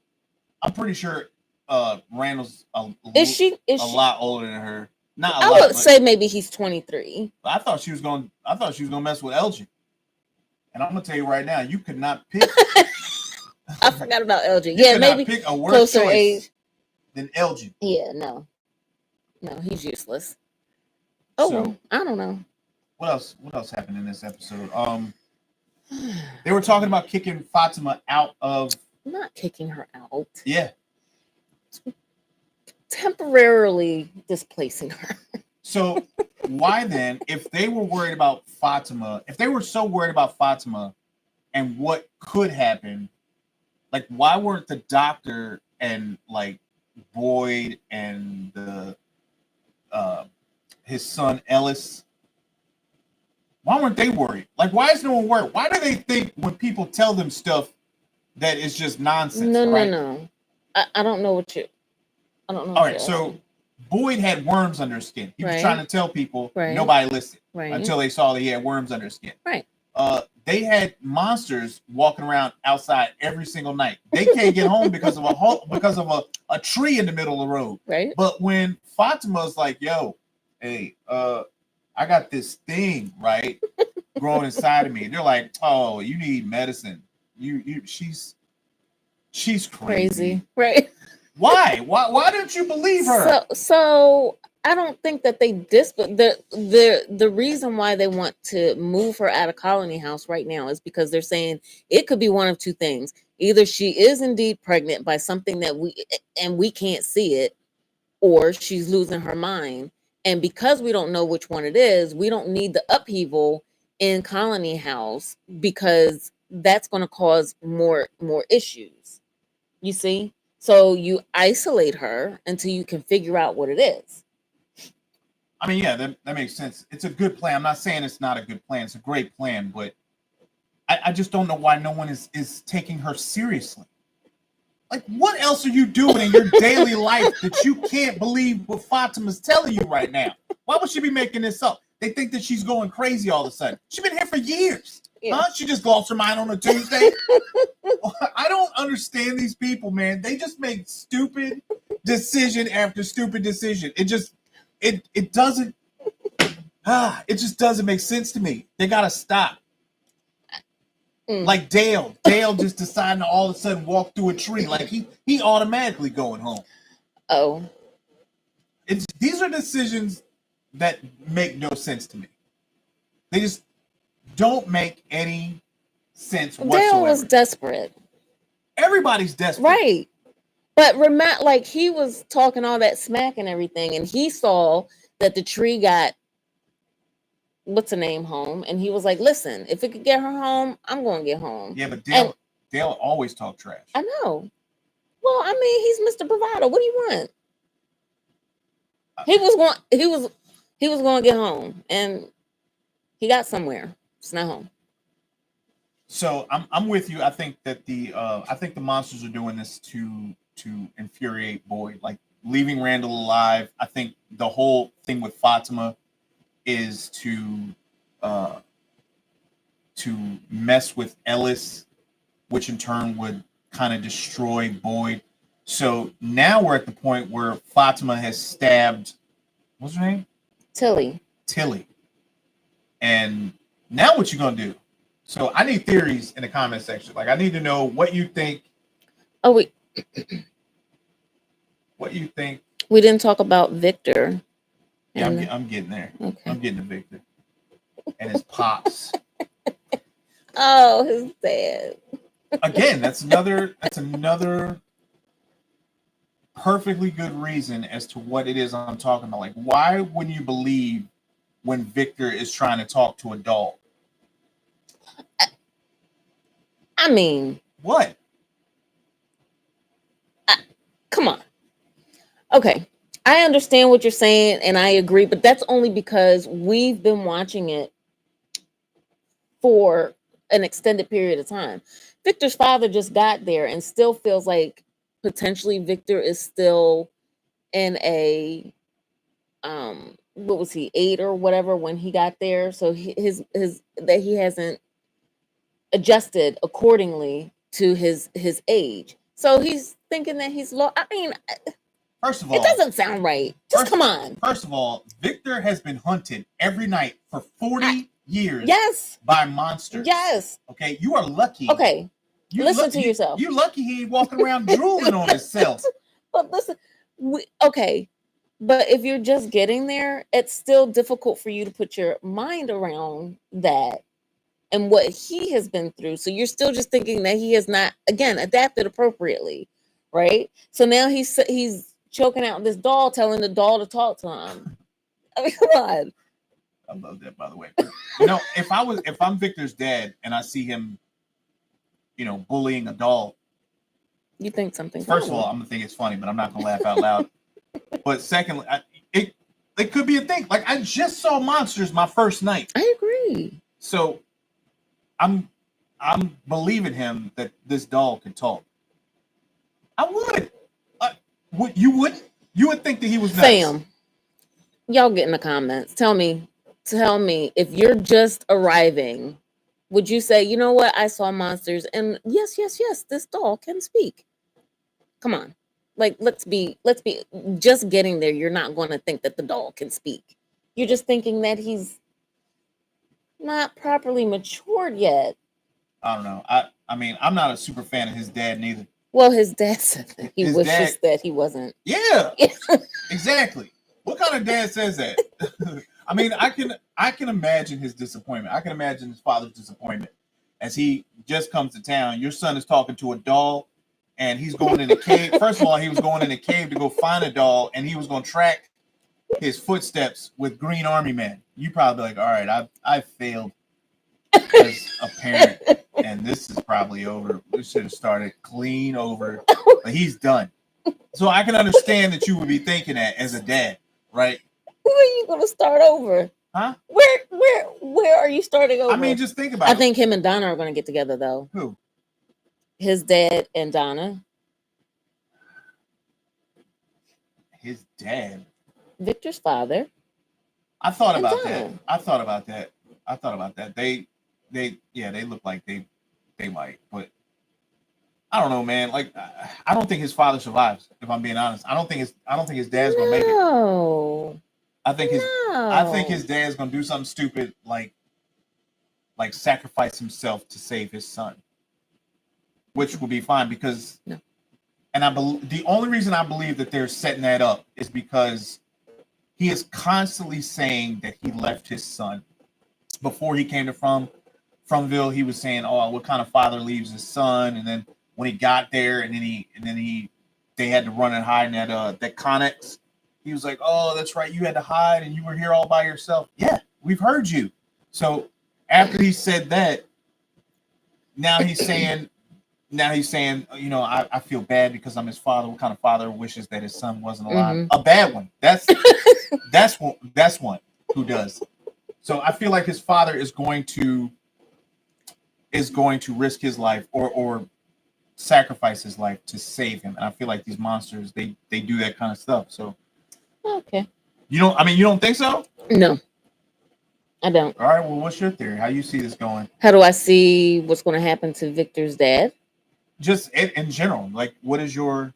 [SPEAKER 1] pretty sure Randall's a lot older than her. Not a lot.
[SPEAKER 2] I would say maybe he's 23.
[SPEAKER 1] I thought she was going to mess with LG. And I'm going to tell you right now, you could not pick.
[SPEAKER 2] I forgot about LG.
[SPEAKER 1] You
[SPEAKER 2] yeah, maybe
[SPEAKER 1] pick a worse choice age than LG.
[SPEAKER 2] Yeah, no, he's useless. Oh, so, well, I don't know.
[SPEAKER 1] What else happened in this episode? They were talking about kicking Fatima out of.
[SPEAKER 2] Not kicking her out.
[SPEAKER 1] Yeah.
[SPEAKER 2] Temporarily displacing her.
[SPEAKER 1] So why then, if they were worried about Fatima, if they were so worried about Fatima and what could happen, like, why weren't the doctor and like Boyd and the his son Ellis, why weren't they worried? Like, why is no one worried? Why do they think when people tell them stuff that it's just nonsense?
[SPEAKER 2] No. I don't know what you. I don't know.
[SPEAKER 1] All right, so Boyd had worms under his skin. He was trying to tell people, nobody listened until they saw that he had worms under his skin.
[SPEAKER 2] Right.
[SPEAKER 1] They had monsters walking around outside every single night. They can't get home because of a tree in the middle of the road.
[SPEAKER 2] Right.
[SPEAKER 1] But when Fatima's like, "Yo, hey, I got this thing growing inside of me," they're like, "Oh, you need medicine. She's crazy."
[SPEAKER 2] Right.
[SPEAKER 1] Why didn't you believe her?
[SPEAKER 2] So I don't think that they the reason why they want to move her out of Colony House right now is because they're saying it could be one of two things. Either she is indeed pregnant by something that we can't see it, or she's losing her mind. And because we don't know which one it is, we don't need the upheaval in Colony House because that's going to cause more issues. You see? So you isolate her until you can figure out what it is.
[SPEAKER 1] I mean, yeah, that makes sense. It's a good plan. I'm not saying it's not a good plan. It's a great plan, but I just don't know why no one is taking her seriously. Like, what else are you doing in your daily life that you can't believe what Fatima's telling you right now? Why would she be making this up? They think that she's going crazy all of a sudden. She's been here for years. Yeah. Huh? She just lost her mind on a Tuesday. I don't understand these people, man. They just make stupid decision after stupid decision. It just doesn't make sense to me. They gotta stop. Like Dale just deciding to all of a sudden walk through a tree. Like he automatically going home.
[SPEAKER 2] Oh.
[SPEAKER 1] These are decisions that make no sense to me. They just don't make any sense whatsoever.
[SPEAKER 2] Dale was desperate.
[SPEAKER 1] Everybody's desperate.
[SPEAKER 2] Right. But remember, like, he was talking all that smack and everything, and he saw that the tree got what's her name home, and he was like, listen, if it could get her home, I'm going to get home.
[SPEAKER 1] Yeah, but Dale always talk trash.
[SPEAKER 2] I know. Well, I mean, he's Mr. Bravado. What do you want? He He was going to get home, and he got somewhere. It's not home.
[SPEAKER 1] So I'm with you. I think that the monsters are doing this to infuriate Boyd, like leaving Randall alive. I think the whole thing with Fatima is to mess with Ellis, which in turn would kind of destroy Boyd. So now we're at the point where Fatima has stabbed, what's her name?
[SPEAKER 2] Tilly.
[SPEAKER 1] And now what you gonna do? So I need theories in the comment section. Like, I need to know what you think.
[SPEAKER 2] Oh, wait.
[SPEAKER 1] What you think.
[SPEAKER 2] We didn't talk about Victor.
[SPEAKER 1] Yeah, I'm getting there.
[SPEAKER 2] Okay.
[SPEAKER 1] I'm getting to Victor. And his pops.
[SPEAKER 2] Oh, his dad.
[SPEAKER 1] Again, that's another perfectly good reason as to what it is I'm talking about. Like, why wouldn't you believe when Victor is trying to talk to a doll?
[SPEAKER 2] I mean,
[SPEAKER 1] what?
[SPEAKER 2] Come on. Okay, I understand what you're saying, and I agree, but that's only because we've been watching it for an extended period of time. Victor's father just got there and still feels like potentially Victor is still in a what was he, 8 or whatever when he got there, so his that he hasn't adjusted accordingly to his age, so he's thinking that he's low. I mean,
[SPEAKER 1] first of all,
[SPEAKER 2] it doesn't sound right. Just come on.
[SPEAKER 1] First of all, Victor has been hunted every night for 40 years.
[SPEAKER 2] Yes.
[SPEAKER 1] By monsters.
[SPEAKER 2] Yes.
[SPEAKER 1] Okay, you are lucky.
[SPEAKER 2] Okay, listen to yourself.
[SPEAKER 1] You're lucky he ain't walking around drooling on himself.
[SPEAKER 2] But listen, okay. But if you're just getting there, it's still difficult for you to put your mind around that and what he has been through. So you're still just thinking that he has not, again, adapted appropriately, right? So now he's choking out this doll, telling the doll to talk to him. I mean, come on.
[SPEAKER 1] I love that, by the way. You know, if I'm Victor's dad and I see him, you know, bullying a doll,
[SPEAKER 2] you think something.
[SPEAKER 1] First of all, I'm gonna think it's funny, but I'm not gonna laugh out loud. But secondly, it could be a thing. Like, I just saw Monsters my first night.
[SPEAKER 2] I agree.
[SPEAKER 1] So I'm believing him that this doll can talk. I would. You wouldn't? You would think that he was nuts.
[SPEAKER 2] Sam, y'all get in the comments. Tell me if you're just arriving, would you say, you know what? I saw Monsters, and yes, this doll can speak. Come on. Like, let's be just getting there. You're not going to think that the doll can speak. You're just thinking that he's not properly matured yet.
[SPEAKER 1] I don't know. I mean, I'm not a super fan of his dad neither.
[SPEAKER 2] Well, his dad said that he wishes that he wasn't.
[SPEAKER 1] Yeah, exactly. What kind of dad says that? I mean, I can imagine his disappointment. I can imagine his father's disappointment as he just comes to town. Your son is talking to a doll, and he's going in a cave. First of all, he was going in a cave to go find a doll, and he was going to track his footsteps with Green Army men. You probably be like, all right, I failed as a parent, and this is probably over. We should have started clean over. But he's done. So I can understand that you would be thinking that as a dad, right?
[SPEAKER 2] Where are you going to start over?
[SPEAKER 1] Huh?
[SPEAKER 2] Where are you starting over?
[SPEAKER 1] I mean, just think about it.
[SPEAKER 2] I think him and Donna are going to get together, though.
[SPEAKER 1] Who?
[SPEAKER 2] His dad and Donna.
[SPEAKER 1] His dad?
[SPEAKER 2] Victor's father.
[SPEAKER 1] I thought about that. They look like they might, but I don't know, man. Like, I don't think his father survives, if I'm being honest. I don't think his dad's gonna make it. I think his dad's gonna do something stupid, like sacrifice himself to save his son, which will be fine because.
[SPEAKER 2] No.
[SPEAKER 1] And the only reason I believe that they're setting that up is because he is constantly saying that he left his son. Before he came to Fromville, he was saying, "Oh, what kind of father leaves his son?" And then when he got there, they had to run and hide in that Connex. He was like, "Oh, that's right, you had to hide, and you were here all by yourself." Yeah, we've heard you. So after he said that, now he's saying, you know, I feel bad because I'm his father. What kind of father wishes that his son wasn't alive? Mm-hmm. A bad one. That's one. who does. So I feel like his father is going to risk his life or sacrifice his life to save him. And I feel like these monsters, they do that kind of stuff. So
[SPEAKER 2] okay.
[SPEAKER 1] You don't think so?
[SPEAKER 2] No, I don't.
[SPEAKER 1] All right, well, what's your theory? How you see this going?
[SPEAKER 2] How do I see what's going to happen to Victor's dad?
[SPEAKER 1] Just in general, like, what is your...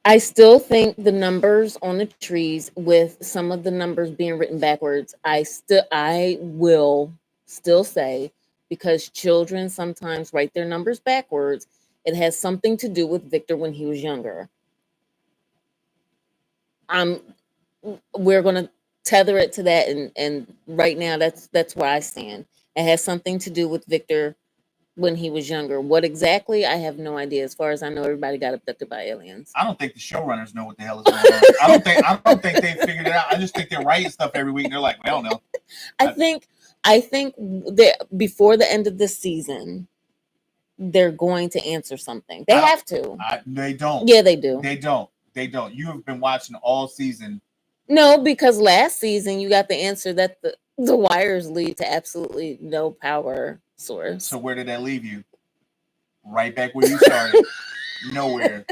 [SPEAKER 2] I still think the numbers on the trees, with some of the numbers being written backwards, I will still say, because children sometimes write their numbers backwards, it has something to do with Victor when he was younger. We're going to tether it to that, and right now that's where I stand. It has something to do with Victor when he was younger. What exactly, I have no idea. As far as I know, everybody got abducted by aliens.
[SPEAKER 1] I don't think the showrunners know what the hell is going on. I don't think they figured it out. I just think they're writing stuff every week and they're like, we don't know.
[SPEAKER 2] I think that before the end of this season, they're going to answer something. They have to.
[SPEAKER 1] They don't.
[SPEAKER 2] Yeah, they do.
[SPEAKER 1] They don't. You have been watching all season.
[SPEAKER 2] No, because last season you got the answer that the wires lead to absolutely no power source.
[SPEAKER 1] So where did that leave you? Right back where you started. Nowhere.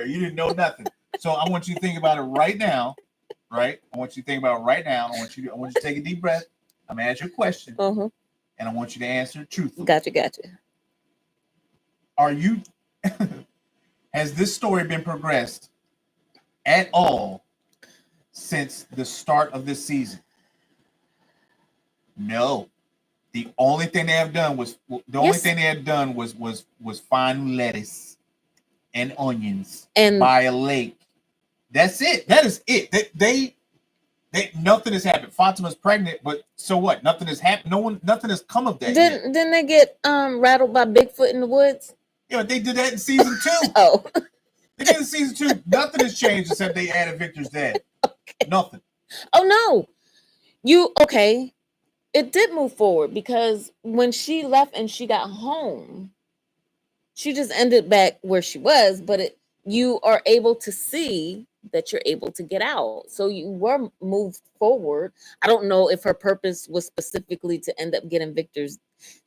[SPEAKER 1] You didn't know nothing. So I want you to think about it right now. Right? I want you to think about it right now. I want you to take a deep breath. I'm gonna ask you a question.
[SPEAKER 2] Uh-huh.
[SPEAKER 1] And I want you to answer truthfully.
[SPEAKER 2] Gotcha.
[SPEAKER 1] Are you has this story been progressed at all since the start of this season? No. The only thing they have done was find lettuce and onions and by a lake. That's it. That is it. They nothing has happened. Fatima's pregnant, but so what? Nothing has happened. Nothing has come of that.
[SPEAKER 2] Didn't they get rattled by Bigfoot in the woods?
[SPEAKER 1] Yeah, but they did that in season 2.
[SPEAKER 2] Oh.
[SPEAKER 1] They did in season 2. Nothing has changed except they added Victor's dad. Okay. Nothing.
[SPEAKER 2] Oh no. Okay. It did move forward, because when she left and she got home, she just ended back where she was, but you are able to see that you're able to get out. So you were moved forward. I don't know if her purpose was specifically to end up getting Victor's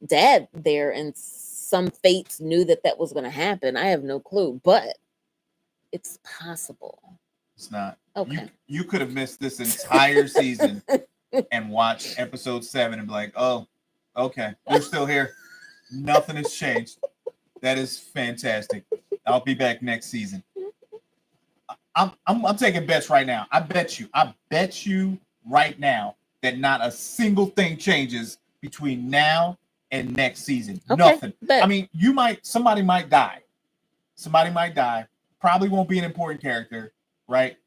[SPEAKER 2] dad there, and some fates knew that was going to happen. I have no clue, but it's possible.
[SPEAKER 1] It's not.
[SPEAKER 2] Okay.
[SPEAKER 1] You could have missed this entire season and watched episode 7 and be like, oh, okay, they're still here. Nothing has changed. That is fantastic. I'll be back next season. I'm taking bets right now. I bet you right now that not a single thing changes between now and next season. Okay, nothing. Bet. I mean, somebody might die. Probably won't be an important character, right?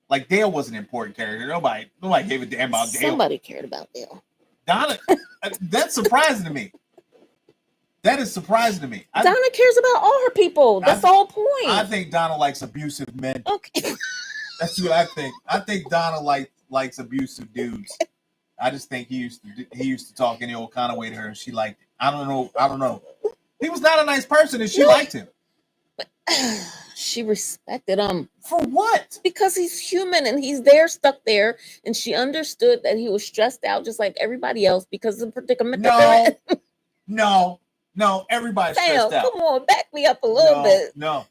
[SPEAKER 1] Like Dale was an important character. Nobody gave a damn about Dale.
[SPEAKER 2] Somebody cared about Dale.
[SPEAKER 1] Donna, that's surprising to me. That is surprising to me.
[SPEAKER 2] Donna cares about all her people. That's the whole point.
[SPEAKER 1] I think Donna likes abusive men.
[SPEAKER 2] Okay.
[SPEAKER 1] That's what I think. I think Donna likes abusive dudes. I just think he used to talk any old kind of way to her, and she liked it. I don't know. He was not a nice person, and she liked him.
[SPEAKER 2] But she respected him.
[SPEAKER 1] For what?
[SPEAKER 2] Because he's human and he's stuck there, and she understood that he was stressed out just like everybody else because of the predicament.
[SPEAKER 1] No, everybody's stressed out.
[SPEAKER 2] Come on, back me up a little bit.
[SPEAKER 1] No,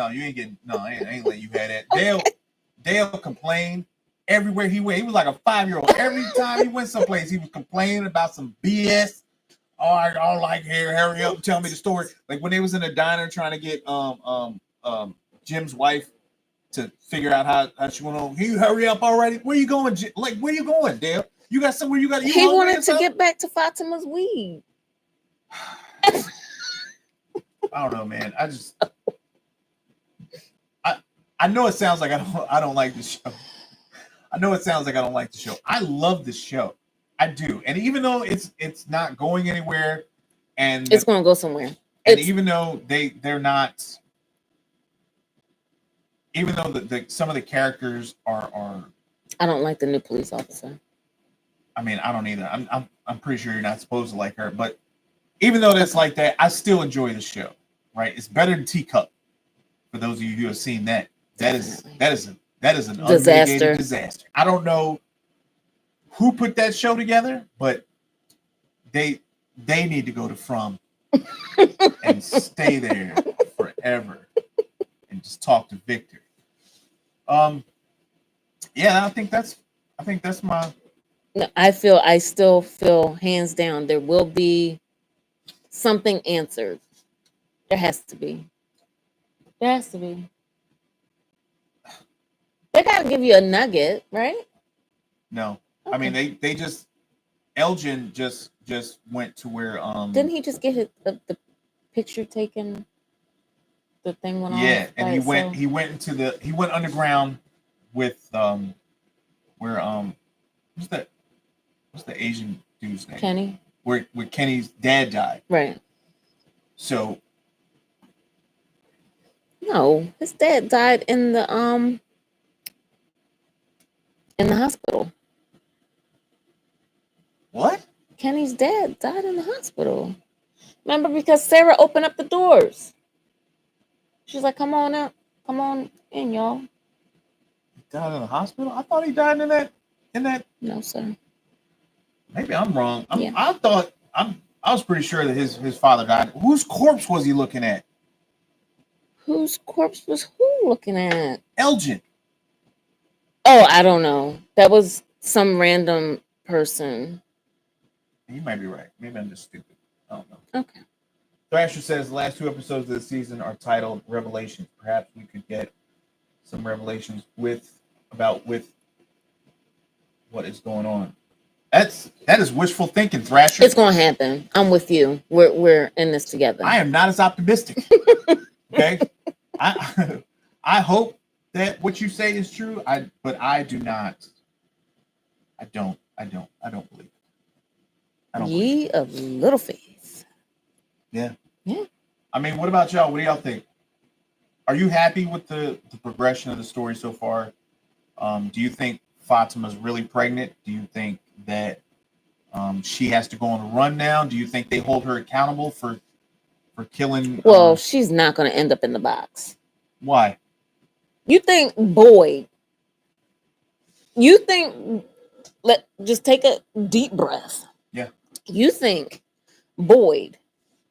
[SPEAKER 1] you ain't getting. No, I ain't letting you have that. Okay. Dale complained everywhere he went. He was like a 5-year-old. Every time he went someplace, he was complaining about some BS. Oh, I don't like here. Hurry up and tell me the story. Like when they was in a diner trying to get Jim's wife to figure out how she went home. Can you hurry up already? Where you going? Like where you going, Dale? You got somewhere you got?
[SPEAKER 2] He wanted to get back to Fatima's weed.
[SPEAKER 1] I don't know, man. I know it sounds like I don't like the show. I know it sounds like I don't like the show. I love the show. I do. And even though it's not going anywhere, and
[SPEAKER 2] it's going to go somewhere.
[SPEAKER 1] And even though they're not, even though some of the characters are
[SPEAKER 2] I don't like the new police officer.
[SPEAKER 1] I mean, I don't either. I'm pretty sure you're not supposed to like her, but even though that's like that, I still enjoy the show. Right? It's better than Teacup. For those of you who have seen that, that is That is an
[SPEAKER 2] disaster.
[SPEAKER 1] unmitigated disaster. I don't know who put that show together, but they need to go to From and stay there forever and just talk to Victor. Yeah, I think that's my.
[SPEAKER 2] No, I still feel hands down there will be something answered. There has to be. There has to be. They gotta give you a nugget, right?
[SPEAKER 1] No,
[SPEAKER 2] Okay.
[SPEAKER 1] I mean they just Elgin just went to where
[SPEAKER 2] Didn't he just get the picture taken? The thing went off.
[SPEAKER 1] Yeah, and he went underground with where what's the Asian dude's name?
[SPEAKER 2] Kenny.
[SPEAKER 1] Where Kenny's dad died.
[SPEAKER 2] Right.
[SPEAKER 1] So
[SPEAKER 2] no, his dad died in the hospital.
[SPEAKER 1] What?
[SPEAKER 2] Kenny's dad died in the hospital. Remember, because Sarah opened up the doors. She's like, "Come on up, come on in, y'all."
[SPEAKER 1] He died in the hospital? I thought he died in that.
[SPEAKER 2] No, sir.
[SPEAKER 1] Maybe I'm wrong.
[SPEAKER 2] Yeah.
[SPEAKER 1] I was pretty sure that his father died. Whose corpse was he looking at?
[SPEAKER 2] Whose corpse was who looking at?
[SPEAKER 1] Elgin.
[SPEAKER 2] Oh, I don't know. That was some random person.
[SPEAKER 1] You might be right. Maybe I'm just stupid. I don't know.
[SPEAKER 2] Okay.
[SPEAKER 1] Thrasher says the last 2 episodes of the season are titled Revelations. Perhaps we could get some revelations with what is going on. That is wishful thinking, Thrasher.
[SPEAKER 2] It's gonna happen. I'm with you. We're in this together.
[SPEAKER 1] I am not as optimistic. Okay. I hope that what you say is true. But I do not. I don't believe it. I don't
[SPEAKER 2] Ye of little faith.
[SPEAKER 1] Yeah.
[SPEAKER 2] Yeah.
[SPEAKER 1] I mean, what about y'all? What do y'all think? Are you happy with the progression of the story so far? Do you think Fatima's really pregnant? Do you think that she has to go on a run now? Do you think they hold her accountable for killing?
[SPEAKER 2] Well, she's not going to end up in the box.
[SPEAKER 1] Why?
[SPEAKER 2] You think Boyd? Just take a deep breath.
[SPEAKER 1] Yeah.
[SPEAKER 2] You think Boyd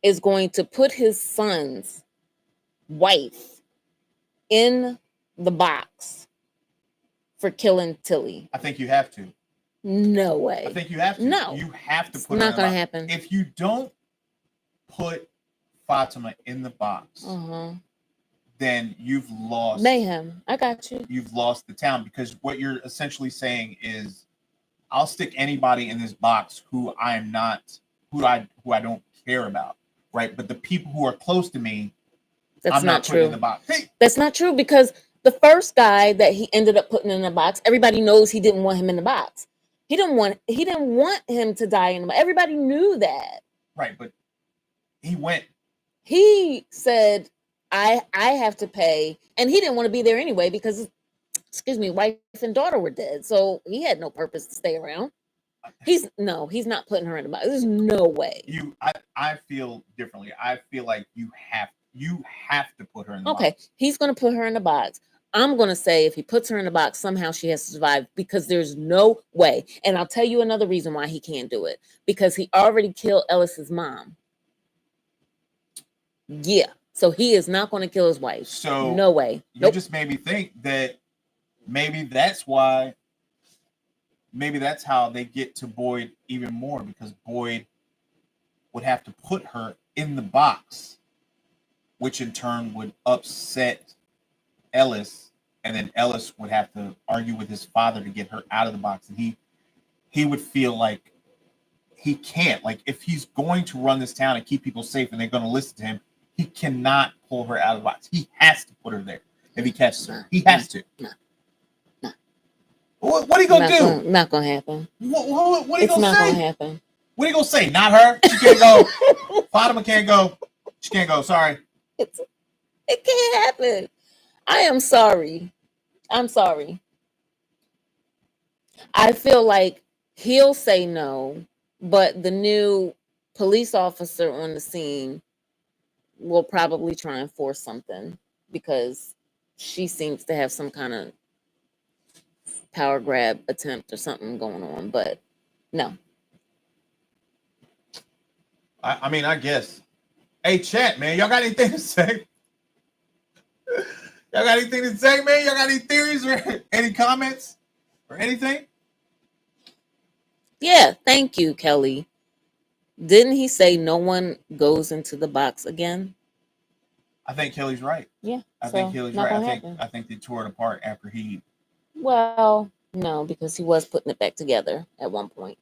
[SPEAKER 2] is going to put his son's wife in the box for killing Tilly?
[SPEAKER 1] I think you have to.
[SPEAKER 2] No way.
[SPEAKER 1] I think you have to.
[SPEAKER 2] No.
[SPEAKER 1] You have to put
[SPEAKER 2] It's
[SPEAKER 1] her
[SPEAKER 2] not
[SPEAKER 1] in the
[SPEAKER 2] going to
[SPEAKER 1] box.
[SPEAKER 2] happen.
[SPEAKER 1] If you don't put Fatima in the box, then you've lost
[SPEAKER 2] mayhem. I got you.
[SPEAKER 1] You've lost the town, because what you're essentially saying is, I'll stick anybody in this box who I don't care about, right? But the people who are close to me,
[SPEAKER 2] I'm not
[SPEAKER 1] putting
[SPEAKER 2] true.
[SPEAKER 1] in the box. Hey.
[SPEAKER 2] That's not true, because the first guy that he ended up putting in the box, everybody knows he didn't want him in the box. He didn't want him to die in the box. Everybody knew that.
[SPEAKER 1] Right, but he went.
[SPEAKER 2] He said, I have to pay, and he didn't want to be there anyway because, wife and daughter were dead, so he had no purpose to stay around. He's not putting her in the box. There's no way.
[SPEAKER 1] I feel differently. I feel like you have to put her in the box.
[SPEAKER 2] Okay, he's going to put her in the box. I'm going to say if he puts her in the box, somehow she has to survive, because there's no way. And I'll tell you another reason why he can't do it. Because he already killed Ellis's mom. Yeah. So he is not going to kill his wife.
[SPEAKER 1] So
[SPEAKER 2] no way.
[SPEAKER 1] You just made me think that maybe that's how they get to Boyd even more, because Boyd would have to put her in the box, which in turn would upset Ellis, and then Ellis would have to argue with his father to get her out of the box, and he would feel like he can't. Like, if he's going to run this town and keep people safe and they're going to listen to him, he cannot pull her out of the box. He has to put her there if he catches her. He has to.
[SPEAKER 2] No.
[SPEAKER 1] What are you going to do?
[SPEAKER 2] Not going to happen.
[SPEAKER 1] What are you going to say? It's
[SPEAKER 2] not going to happen.
[SPEAKER 1] What are you going to say? Not her? She can't go. Fatima can't go. She can't go. Sorry.
[SPEAKER 2] It can't happen. I am sorry. I'm sorry. I feel like he'll say no, but the new police officer on the scene will probably try and force something, because she seems to have some kind of power grab attempt or something going on, but no.
[SPEAKER 1] I mean, I guess. Hey, chat, man, y'all got anything to say? Y'all got anything to say, man? Y'all got any theories or any comments or anything?
[SPEAKER 2] Yeah, thank you, Kelly. Didn't he say no one goes into the box again?
[SPEAKER 1] I think Kelly's right.
[SPEAKER 2] Yeah,
[SPEAKER 1] I think Kelly's
[SPEAKER 2] not
[SPEAKER 1] right.
[SPEAKER 2] gonna happen.
[SPEAKER 1] I think they tore it apart after he.
[SPEAKER 2] Well, no, because he was putting it back together at one point.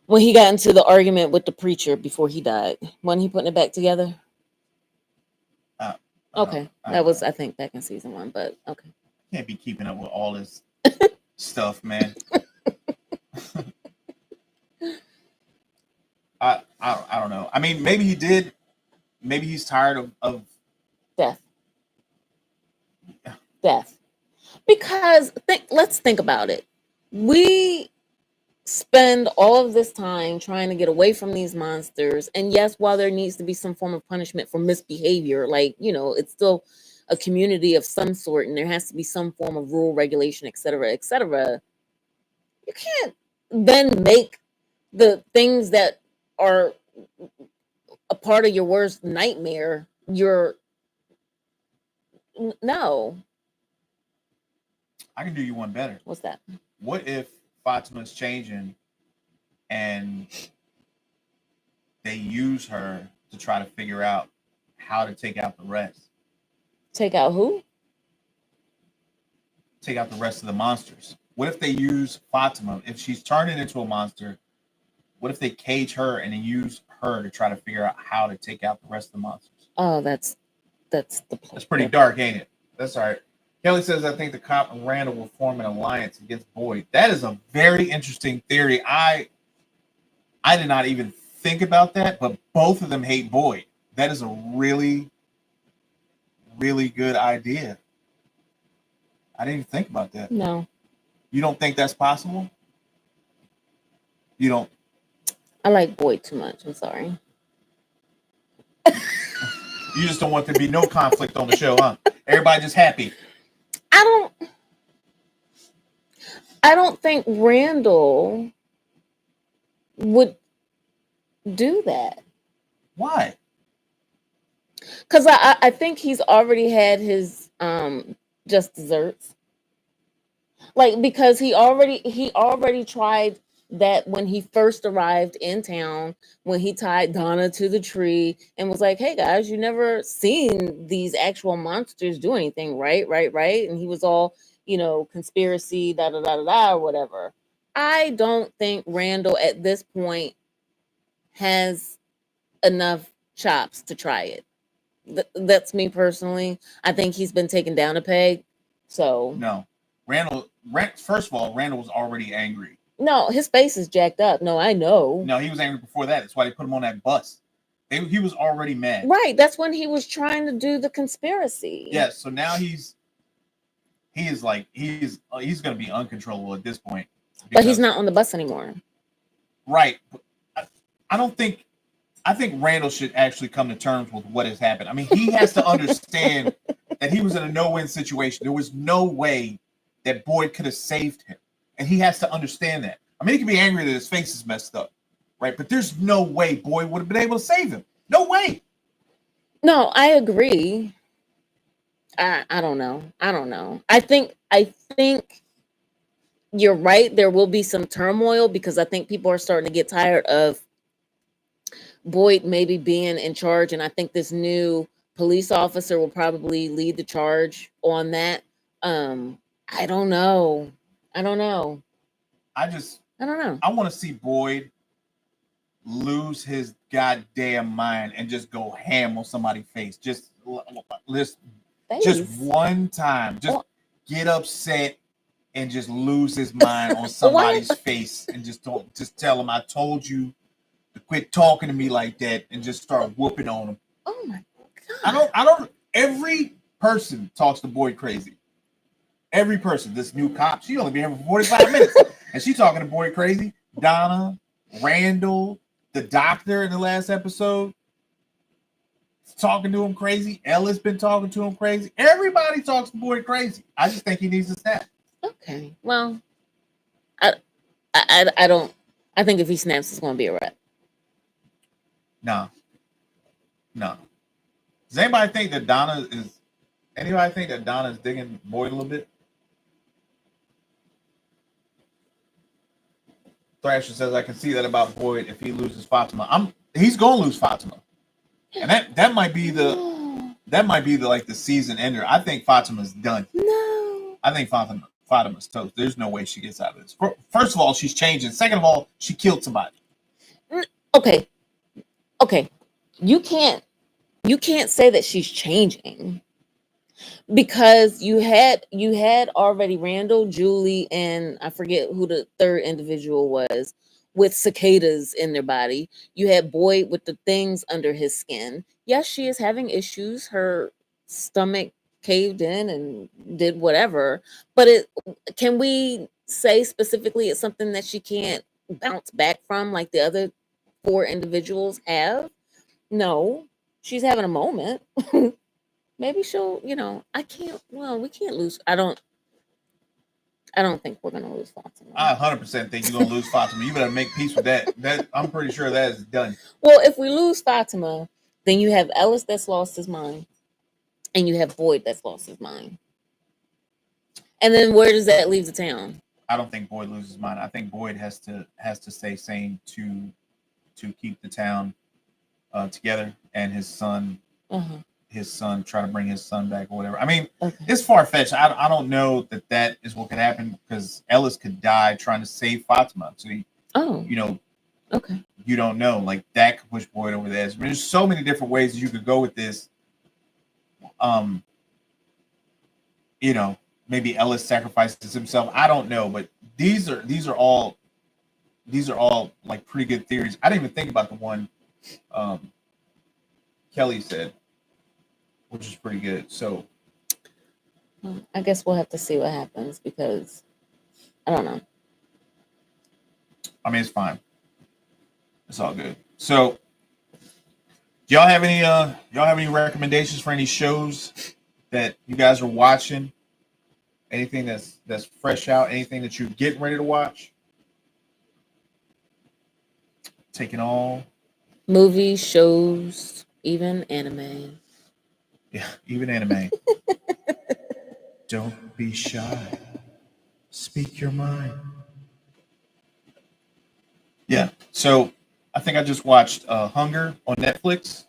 [SPEAKER 2] When he got into the argument with the preacher before he died, wasn't he putting it back together? Okay, that was, I think, back in season 1, but okay.
[SPEAKER 1] Can't be keeping up with all this stuff, man. I don't know. I mean, maybe he did. Maybe he's tired of
[SPEAKER 2] death. Because let's think about it. We spend all of this time trying to get away from these monsters, and yes, while there needs to be some form of punishment for misbehavior, like, you know, it's still a community of some sort, and there has to be some form of rule, regulation, etc., etc. You can't then make the things that are a part of your worst nightmare no.
[SPEAKER 1] I can do you one better.
[SPEAKER 2] What's that?
[SPEAKER 1] What if Fatima's changing and they use her to try to figure out how to take out the rest?
[SPEAKER 2] Take out who?
[SPEAKER 1] Take out the rest of the monsters. What if they use Fatima? If she's turning into a monster, what if they cage her and then use her to try to figure out how to take out the rest of the monsters?
[SPEAKER 2] Oh, that's the plan.
[SPEAKER 1] That's pretty dark, ain't it? That's all right. Kelly says, I think the cop and Randall will form an alliance against Boyd. That is a very interesting theory. I did not even think about that, but both of them hate Boyd. That is a really, really good idea. I didn't even think about that.
[SPEAKER 2] No.
[SPEAKER 1] You don't think that's possible? You don't?
[SPEAKER 2] I like Boyd too much. I'm sorry.
[SPEAKER 1] You just don't want there to be no conflict on the show, huh? Everybody just happy.
[SPEAKER 2] I don't think Randall would do that.
[SPEAKER 1] Why?
[SPEAKER 2] Because I think he's already had his just desserts. Like, because he already tried that when he first arrived in town, when he tied Donna to the tree and was like, hey guys, you never seen these actual monsters do anything, right? And he was all, you know, conspiracy, da da da da da, or whatever. I don't think Randall at this point has enough chops to try it. That's me personally. I think he's been taken down a peg. So
[SPEAKER 1] no, first of all, Randall was already angry.
[SPEAKER 2] No, his face is jacked up. No, I know.
[SPEAKER 1] No, he was angry before that. That's why they put him on that bus. He was already mad.
[SPEAKER 2] Right. That's when he was trying to do the conspiracy.
[SPEAKER 1] Yeah. So now he's going to be uncontrollable at this point.
[SPEAKER 2] But he's not on the bus anymore.
[SPEAKER 1] Right. I think Randall should actually come to terms with what has happened. I mean, he has to understand that he was in a no-win situation. There was no way that Boyd could have saved him. And he has to understand that. I mean, he can be angry that his face is messed up, right? But there's no way Boyd would have been able to save him. No way.
[SPEAKER 2] No, I agree. I don't know. I think you're right. There will be some turmoil because I think people are starting to get tired of Boyd maybe being in charge. And I think this new police officer will probably lead the charge on that. I don't know. I don't know.
[SPEAKER 1] I want to see Boyd lose his goddamn mind and just go ham on somebody's face. Just one time. Just get upset and just lose his mind on somebody's face and just tell him I told you to quit talking to me like that and just start whooping on him.
[SPEAKER 2] Oh my God.
[SPEAKER 1] I don't every person talks to Boyd crazy. Every person, this new cop, she only been here for 45 minutes. And she talking to Boyd crazy. Donna, Randall, the doctor in the last episode, talking to him crazy. Ella's been talking to him crazy. Everybody talks to Boyd crazy. I just think he needs to snap.
[SPEAKER 2] Okay. Okay. Well, I don't. I think if he snaps, it's going to be a wrap.
[SPEAKER 1] No. Does anybody think that Donna is? Anybody think that Donna is digging Boyd a little bit? Thrasher says, "I can see that about Boyd. If he loses Fatima, he's going to lose Fatima, and that might be the like the season ender. I think Fatima's done.
[SPEAKER 2] No.
[SPEAKER 1] I think Fatima's toast. There's no way she gets out of this. First of all, she's changing. Second of all, she killed somebody.
[SPEAKER 2] Okay. You can't say that she's changing because you had already Randall, Julie, and I forget who the third individual was with cicadas in their body. You had Boyd with the things under his skin. Yes, she is having issues. Her stomach caved in and did whatever, but can we say specifically it's something that she can't bounce back from like the other 4 individuals have? No, she's having a moment. Maybe she'll, we can't lose. I don't think we're gonna lose Fatima.
[SPEAKER 1] I 100% think you're gonna lose Fatima. You better make peace with that. That I'm pretty sure that is done.
[SPEAKER 2] Well, if we lose Fatima, then you have Ellis that's lost his mind, and you have Boyd that's lost his mind. And then where does that leave the town?
[SPEAKER 1] I don't think Boyd loses his mind. I think Boyd has to stay sane to keep the town together, and his son.
[SPEAKER 2] Uh-huh.
[SPEAKER 1] His son, try to bring his son back or whatever. I mean, It's far-fetched. I don't know that is what could happen because Ellis could die trying to save Fatima. So,
[SPEAKER 2] okay.
[SPEAKER 1] You don't know. Like, that could push Boyd over the edge. I mean, there's so many different ways that you could go with this. Maybe Ellis sacrifices himself. I don't know, but these are all like pretty good theories. I didn't even think about the one Kelly said, which is pretty good. So
[SPEAKER 2] I guess we'll have to see what happens because I don't know.
[SPEAKER 1] I mean, it's fine. It's all good. So do y'all have any recommendations for any shows that you guys are watching? Anything that's fresh out? Anything that you're getting ready to watch? Taking all
[SPEAKER 2] movies, shows, even anime.
[SPEAKER 1] Yeah, even anime. Don't be shy. Speak your mind. Yeah. So I think I just watched Hunger on Netflix.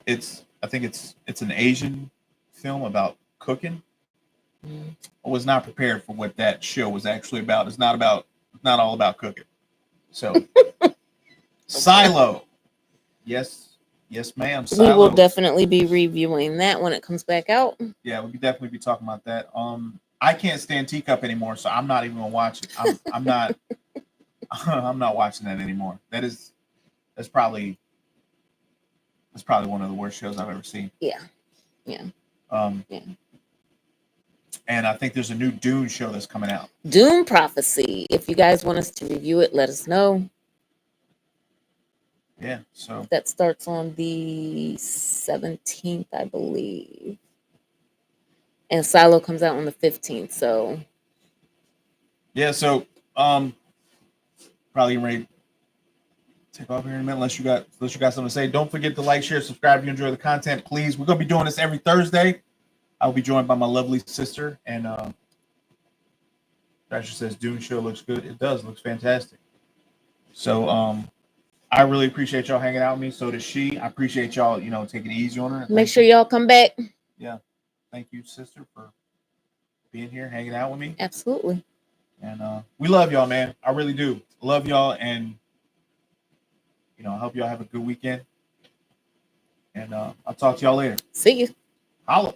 [SPEAKER 1] It's an Asian film about cooking. I was not prepared for what that show was actually about. It's not all about cooking. So Silo. Yes, ma'am. Silo.
[SPEAKER 2] We will definitely be reviewing that when it comes back out.
[SPEAKER 1] Yeah, we'll definitely be talking about that. I can't stand Teacup anymore, so I'm not even gonna watch it. I'm not I'm not watching that anymore. That's probably one of the worst shows I've ever seen.
[SPEAKER 2] Yeah.
[SPEAKER 1] And I think there's a new Dune show that's coming out.
[SPEAKER 2] Dune Prophecy. If you guys want us to review it, let us know.
[SPEAKER 1] Yeah, so
[SPEAKER 2] that starts on the 17th, I believe. And Silo comes out on the 15th, so
[SPEAKER 1] yeah, so probably ready to take off here in a minute unless you got something to say. Don't forget to like, share, subscribe if you enjoy the content, please. We're gonna be doing this every Thursday. I'll be joined by my lovely sister, and Thrasher says Dune show looks good. It does, looks fantastic. So I really appreciate y'all hanging out with me. So does she. I appreciate y'all, taking it easy on her.
[SPEAKER 2] Make sure y'all come back.
[SPEAKER 1] Yeah. Thank you, sister, for being here, hanging out with me.
[SPEAKER 2] Absolutely.
[SPEAKER 1] And we love y'all, man. I really do. Love y'all, and I hope y'all have a good weekend. And I'll talk to y'all later.
[SPEAKER 2] See you.
[SPEAKER 1] Holla.